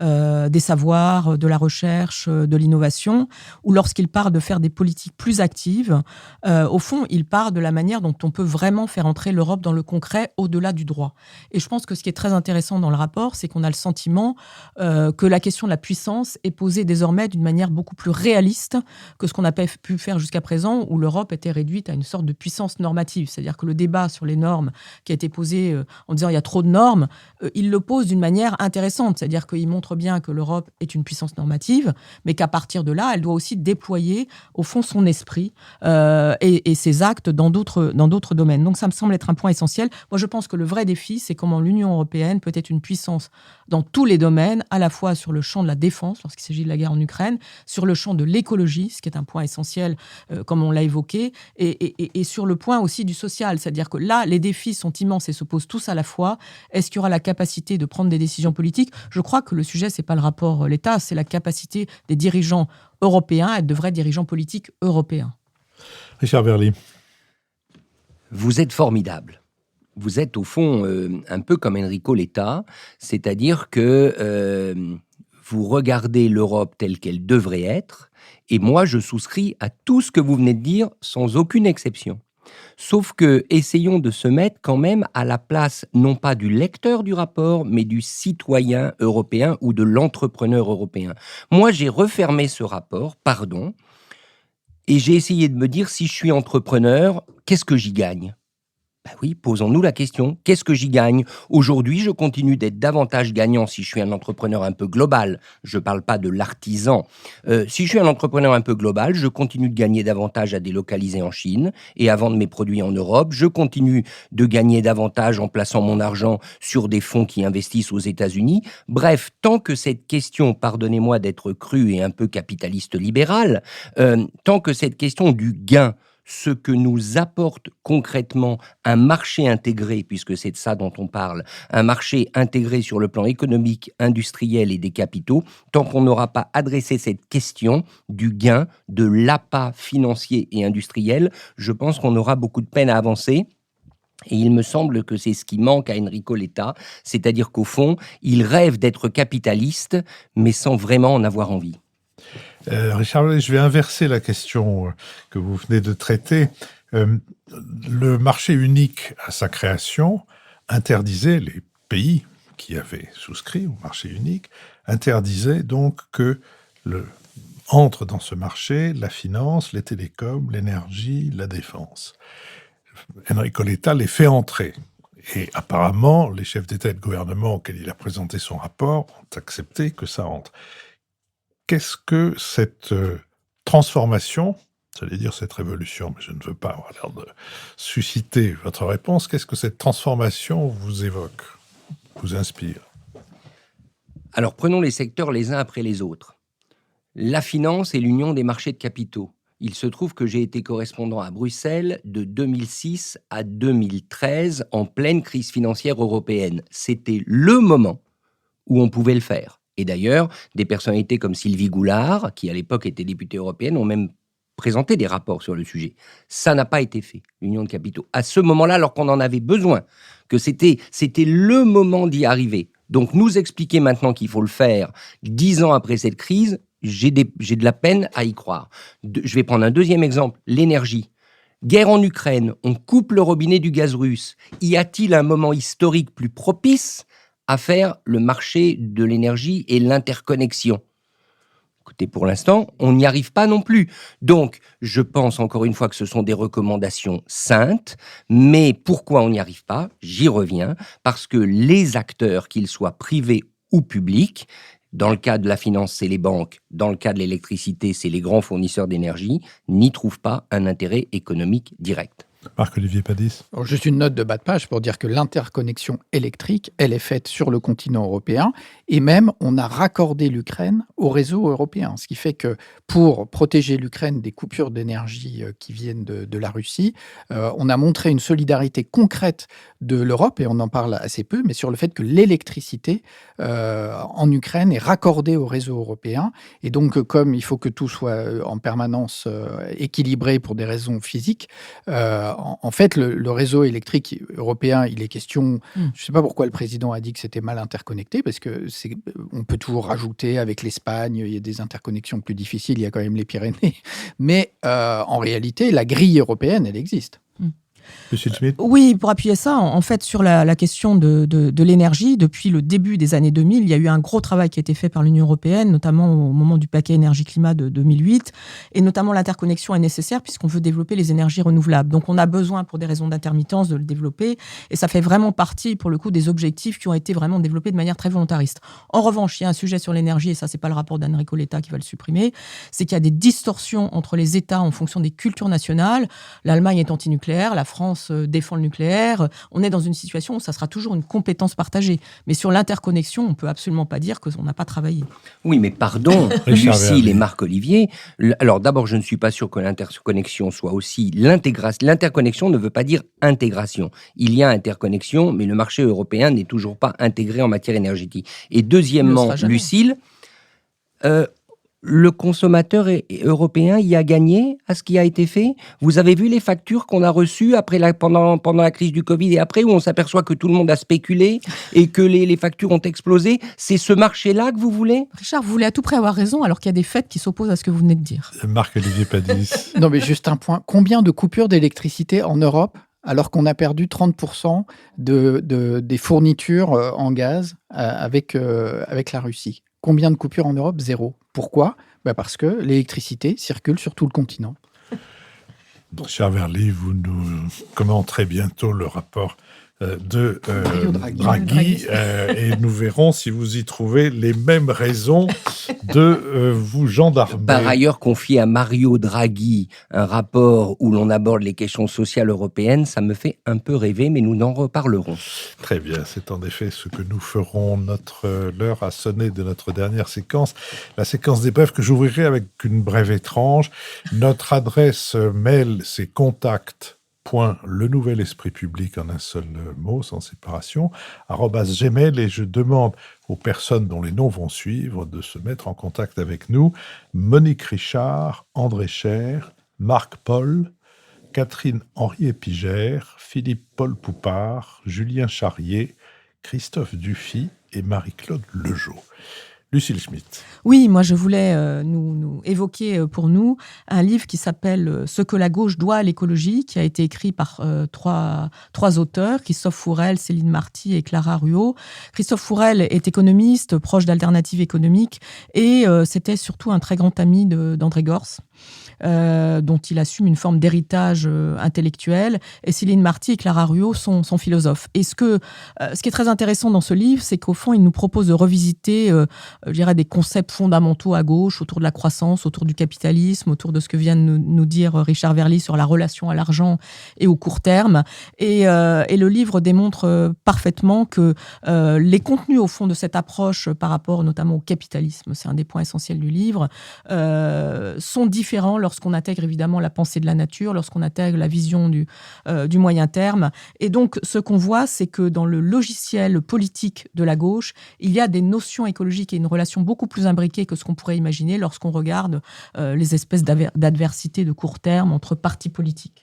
des savoirs, de la recherche, de l'innovation, ou lorsqu'il parle de faire des politiques plus actives, au fond, il parle de la manière dont on peut vraiment faire entrer l'Europe dans le concret au-delà du droit. Et je pense que ce qui est très intéressant dans le rapport, c'est qu'on a le sentiment que la question de la puissance est posée désormais d'une manière beaucoup plus réaliste que ce qu'on a pu faire jusqu'à présent, où l'Europe était réduite à une sorte de puissance normative. C'est-à-dire que le débat sur les normes qui a été posé en disant il y a trop de normes, il le pose d'une manière intéressante. C'est-à-dire qu'il montre bien que l'Europe est une puissance normative, mais qu'à partir de là, elle doit aussi déployer, au fond, son esprit et ses actes dans d'autres domaines. Donc ça me semble être un point essentiel. Moi, je pense que le vrai défi, c'est comment l'Union européenne peut être une puissance dans tous les domaines, à la fois sur le champ de la défense, lorsqu'il s'agit de la guerre en Ukraine, sur le champ de l'écologie, ce qui est un point essentiel, comme on l'a évoqué, et sur le point aussi du social. C'est-à-dire que là, les défis sont immenses et se posent tous à la fois. Est-ce qu'il y aura la capacité de prendre des décisions politiques ? Je crois que le sujet, c'est pas le rapport l'État, c'est la capacité des dirigeants européens à être de vrais dirigeants politiques européens. Richard Verly. Vous êtes formidable. Vous êtes au fond un peu comme Enrico Letta, c'est-à-dire que vous regardez l'Europe telle qu'elle devrait être, et moi je souscris à tout ce que vous venez de dire sans aucune exception. Sauf que essayons de se mettre quand même à la place non pas du lecteur du rapport, mais du citoyen européen ou de l'entrepreneur européen. Moi j'ai refermé ce rapport, pardon, et j'ai essayé de me dire si je suis entrepreneur, qu'est-ce que j'y gagne ? Ben oui, posons-nous la question. Qu'est-ce que j'y gagne ? Aujourd'hui, je continue d'être davantage gagnant si je suis un entrepreneur un peu global. Je ne parle pas de l'artisan. Si je suis un entrepreneur un peu global, je continue de gagner davantage à délocaliser en Chine et à vendre mes produits en Europe. Je continue de gagner davantage en plaçant mon argent sur des fonds qui investissent aux États-Unis. Bref, tant que cette question, pardonnez-moi d'être cru et un peu capitaliste libéral, tant que cette question du gain, ce que nous apporte concrètement un marché intégré, puisque c'est de ça dont on parle, un marché intégré sur le plan économique, industriel et des capitaux, tant qu'on n'aura pas adressé cette question du gain, de l'appât financier et industriel, je pense qu'on aura beaucoup de peine à avancer. Et il me semble que c'est ce qui manque à Enrico Letta, c'est-à-dire qu'au fond, il rêve d'être capitaliste, mais sans vraiment en avoir envie. Richard, je vais inverser la question que vous venez de traiter. Le marché unique à sa création interdisait les pays qui avaient souscrit au marché unique, interdisait donc que entre dans ce marché la finance, les télécoms, l'énergie, la défense. Enrico Letta les fait entrer. Et apparemment, les chefs d'État et de gouvernement auxquels il a présenté son rapport ont accepté que ça entre. Qu'est-ce que cette transformation, j'allais dire cette révolution, mais je ne veux pas avoir l'air de susciter votre réponse, qu'est-ce que cette transformation vous évoque, vous inspire ? Alors prenons les secteurs les uns après les autres. La finance et l'union des marchés de capitaux. Il se trouve que j'ai été correspondant à Bruxelles de 2006 à 2013 en pleine crise financière européenne. C'était le moment où on pouvait le faire. Et d'ailleurs, des personnalités comme Sylvie Goulard, qui à l'époque était députée européenne, ont même présenté des rapports sur le sujet. Ça n'a pas été fait, l'union de capitaux. À ce moment-là, alors qu'on en avait besoin, que c'était le moment d'y arriver. Donc nous expliquer maintenant qu'il faut le faire 10 ans après cette crise, j'ai de la peine à y croire. Je vais prendre un deuxième exemple, l'énergie. Guerre en Ukraine, on coupe le robinet du gaz russe. Y a-t-il un moment historique plus propice à faire le marché de l'énergie et l'interconnexion ? Écoutez, pour l'instant, on n'y arrive pas non plus. Donc, je pense encore une fois que ce sont des recommandations saintes, mais pourquoi on n'y arrive pas ? J'y reviens, parce que les acteurs, qu'ils soient privés ou publics, dans le cas de la finance, c'est les banques, dans le cas de l'électricité, c'est les grands fournisseurs d'énergie, n'y trouvent pas un intérêt économique direct. Marc-Olivier Padis. Alors, juste une note de bas de page pour dire que l'interconnexion électrique, elle est faite sur le continent européen et même on a raccordé l'Ukraine au réseau européen. Ce qui fait que pour protéger l'Ukraine des coupures d'énergie qui viennent de la Russie, on a montré une solidarité concrète de l'Europe, et on en parle assez peu, mais sur le fait que l'électricité en Ukraine est raccordée au réseau européen. Et donc, comme il faut que tout soit en permanence équilibré pour des raisons physiques, en fait, le réseau électrique européen, il est question... Je ne sais pas pourquoi le président a dit que c'était mal interconnecté, parce que on peut toujours rajouter avec l'Espagne, il y a des interconnexions plus difficiles, il y a quand même les Pyrénées. Mais en réalité, la grille européenne, elle existe. Lucille Schmitt. Oui, pour appuyer ça, en fait, sur la question de l'énergie, depuis le début des années 2000, il y a eu un gros travail qui a été fait par l'Union européenne, notamment au moment du paquet énergie-climat de 2008, et notamment l'interconnexion est nécessaire puisqu'on veut développer les énergies renouvelables. Donc on a besoin, pour des raisons d'intermittence, de le développer, et ça fait vraiment partie, pour le coup, des objectifs qui ont été vraiment développés de manière très volontariste. En revanche, il y a un sujet sur l'énergie, et ça, c'est pas le rapport d'Enrico Letta qui va le supprimer, c'est qu'il y a des distorsions entre les États en fonction des cultures nationales. L'Allemagne est antinucléaire, la France défend le nucléaire. On est dans une situation où ça sera toujours une compétence partagée. Mais sur l'interconnexion, on ne peut absolument pas dire qu'on n'a pas travaillé. Oui, mais pardon, Lucille et Marc-Olivier. Alors d'abord, je ne suis pas sûr que l'interconnexion soit aussi l'intégration. L'interconnexion ne veut pas dire intégration. Il y a interconnexion, mais le marché européen n'est toujours pas intégré en matière énergétique. Et deuxièmement, Lucille, le consommateur européen y a gagné à ce qui a été fait. Vous avez vu les factures qu'on a reçues pendant la crise du Covid et après, où on s'aperçoit que tout le monde a spéculé et que les factures ont explosé. C'est ce marché-là que vous voulez ? Richard, vous voulez à tout prix avoir raison alors qu'il y a des faits qui s'opposent à ce que vous venez de dire. Marc-Olivier Padis. Non, mais juste un point. Combien de coupures d'électricité en Europe alors qu'on a perdu 30% des fournitures en gaz avec la Russie? Combien de coupures en Europe? 0. Pourquoi? Parce que l'électricité circule sur tout le continent. Cher Verly, vous nous commenterez bientôt le rapport de Draghi et nous verrons si vous y trouvez les mêmes raisons de vous gendarmer. Par ailleurs, confier à Mario Draghi un rapport où l'on aborde les questions sociales européennes, ça me fait un peu rêver, mais nous en reparlerons. Très bien, c'est en effet ce que nous ferons. L'heure a sonné de notre dernière séquence, la séquence des brèves que j'ouvrirai avec une brève étrange. Notre adresse mail, c'est contact.lenouvelespritpublic en un seul mot, sans séparation, @gmail, et je demande aux personnes dont les noms vont suivre de se mettre en contact avec nous. Monique Richard, André Cher, Marc Paul, Catherine Henriet-Pigère, Philippe Paul Poupard, Julien Charrier, Christophe Dufy et Marie-Claude Lejeau. Lucille Schmitt. Oui, moi je voulais nous évoquer pour nous un livre qui s'appelle « Ce que la gauche doit à l'écologie », qui a été écrit par trois auteurs, Christophe Fourel, Céline Marty et Clara Ruot. Christophe Fourel est économiste, proche d'Alternative économique, et c'était surtout un très grand ami d'André Gorz. Dont il assume une forme d'héritage intellectuel, et Céline Marty et Clara Ruot sont philosophes. Et ce qui est très intéressant dans ce livre, c'est qu'au fond, il nous propose de revisiter, je dirais, des concepts fondamentaux à gauche, autour de la croissance, autour du capitalisme, autour de ce que vient de nous dire Richard Verly sur la relation à l'argent et au court terme. Et le livre démontre parfaitement que les contenus, au fond, de cette approche par rapport notamment au capitalisme, c'est un des points essentiels du livre, sont différents lorsqu'on intègre évidemment la pensée de la nature, lorsqu'on intègre la vision du moyen terme. Et donc, ce qu'on voit, c'est que dans le logiciel politique de la gauche, il y a des notions écologiques et une relation beaucoup plus imbriquée que ce qu'on pourrait imaginer lorsqu'on regarde les espèces d'adversité de court terme entre partis politiques.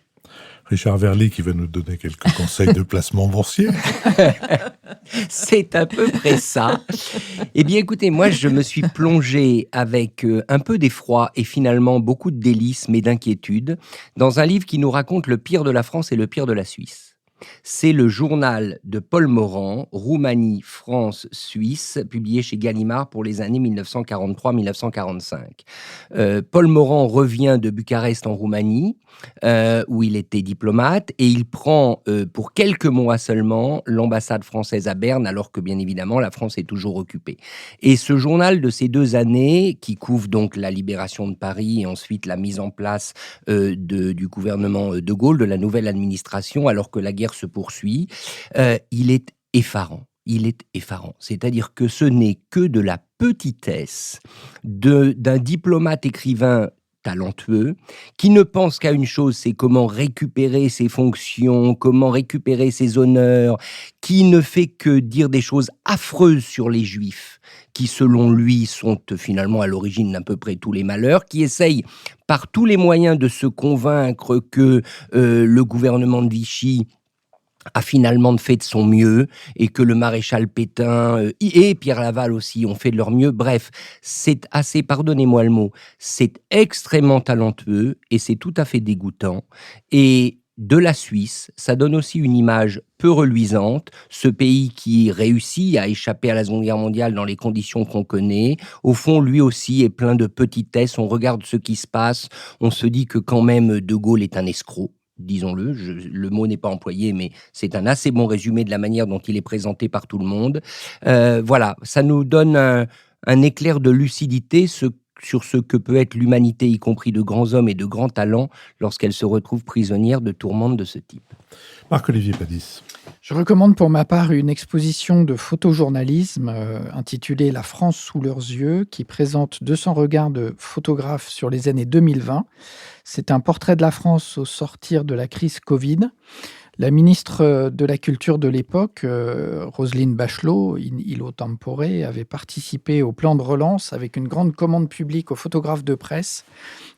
Richard Verly qui va nous donner quelques conseils de placement boursier. C'est à peu près ça. Eh bien, écoutez, moi, je me suis plongé avec un peu d'effroi et finalement beaucoup de délices, mais d'inquiétude, dans un livre qui nous raconte le pire de la France et le pire de la Suisse. C'est le journal de Paul Morand, Roumanie, France, Suisse, publié chez Gallimard pour les années 1943-1945. Paul Morand revient de Bucarest en Roumanie, où il était diplomate, et il prend pour quelques mois seulement l'ambassade française à Berne, alors que bien évidemment la France est toujours occupée. Et ce journal de ces 2 années, qui couvre donc la libération de Paris et ensuite la mise en place du gouvernement de Gaulle, de la nouvelle administration, alors que la guerre se poursuit, il est effarant. Il est effarant. C'est-à-dire que ce n'est que de la petitesse d'un diplomate écrivain talentueux, qui ne pense qu'à une chose, c'est comment récupérer ses fonctions, comment récupérer ses honneurs, qui ne fait que dire des choses affreuses sur les Juifs, qui selon lui sont finalement à l'origine d'à peu près tous les malheurs, qui essaye par tous les moyens de se convaincre que le gouvernement de Vichy a finalement fait de son mieux, et que le maréchal Pétain et Pierre Laval aussi ont fait de leur mieux. Bref, c'est assez, pardonnez-moi le mot, c'est extrêmement talentueux, et c'est tout à fait dégoûtant. Et de la Suisse, ça donne aussi une image peu reluisante, ce pays qui réussit à échapper à la Seconde Guerre mondiale dans les conditions qu'on connaît. Au fond, lui aussi est plein de petitesses, on regarde ce qui se passe, on se dit que quand même De Gaulle est un escroc. Disons-le, le mot n'est pas employé, mais c'est un assez bon résumé de la manière dont il est présenté par tout le monde. Voilà, ça nous donne un éclair de lucidité sur ce que peut être l'humanité, y compris de grands hommes et de grands talents, lorsqu'elle se retrouve prisonnière de tourmentes de ce type. Marc-Olivier Padis. Je recommande pour ma part une exposition de photojournalisme intitulée « La France sous leurs yeux » qui présente 200 regards de photographes sur les années 2020. C'est un portrait de la France au sortir de la crise Covid. La ministre de la Culture de l'époque, Roselyne Bachelot, in illo tempore, avait participé au plan de relance avec une grande commande publique aux photographes de presse,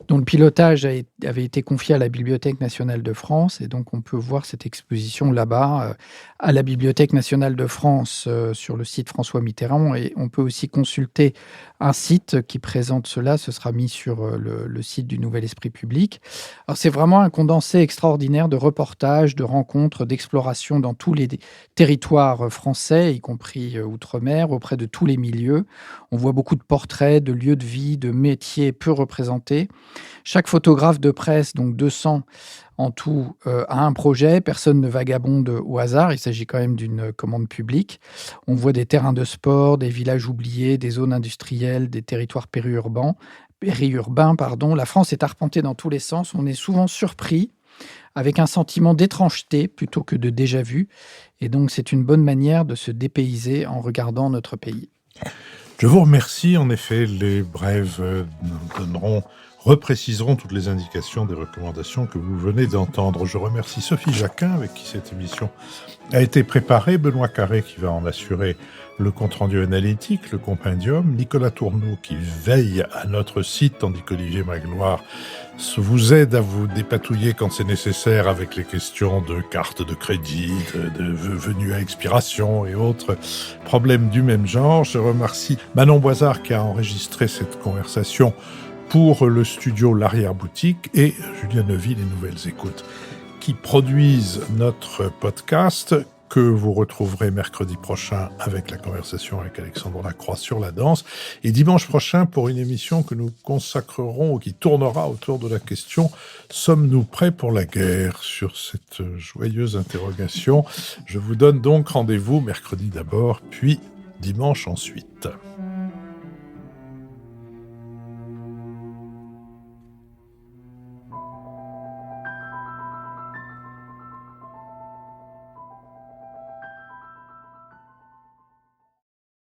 dont le pilotage avait été confié à la Bibliothèque nationale de France. Et donc, on peut voir cette exposition là-bas, à la Bibliothèque nationale de France, sur le site François Mitterrand. Et on peut aussi consulter un site qui présente cela. Ce sera mis sur le site du Nouvel Esprit Public. Alors, c'est vraiment un condensé extraordinaire de reportages, de rencontres, d'exploration dans tous les territoires français, y compris outre-mer, auprès de tous les milieux. On voit beaucoup de portraits, de lieux de vie, de métiers peu représentés. Chaque photographe de presse, donc 200 en tout, a un projet. Personne ne vagabonde au hasard. Il s'agit quand même d'une commande publique. On voit des terrains de sport, des villages oubliés, des zones industrielles, des territoires périurbains. La France est arpentée dans tous les sens. On est souvent surpris, avec un sentiment d'étrangeté plutôt que de déjà-vu. Et donc, c'est une bonne manière de se dépayser en regardant notre pays. Je vous remercie. En effet, les brèves repréciseront toutes les indications des recommandations que vous venez d'entendre. Je remercie Sophie Jacquin, avec qui cette émission a été préparée, Benoît Carré, qui va en assurer le compte-rendu analytique, le compendium, Nicolas Tourneau, qui veille à notre site, tandis qu'Olivier Magloire vous aide à vous dépatouiller quand c'est nécessaire avec les questions de cartes de crédit, de venues à expiration et autres problèmes du même genre. Je remercie Manon Boisard qui a enregistré cette conversation pour le studio L'Arrière-Boutique et Julien Neuville, les Nouvelles Écoutes, qui produisent notre podcast que vous retrouverez mercredi prochain avec la conversation avec Alexandre Lacroix sur la danse, et dimanche prochain pour une émission que nous consacrerons ou qui tournera autour de la question « Sommes-nous prêts pour la guerre ?» Sur cette joyeuse interrogation, je vous donne donc rendez-vous mercredi d'abord, puis dimanche ensuite.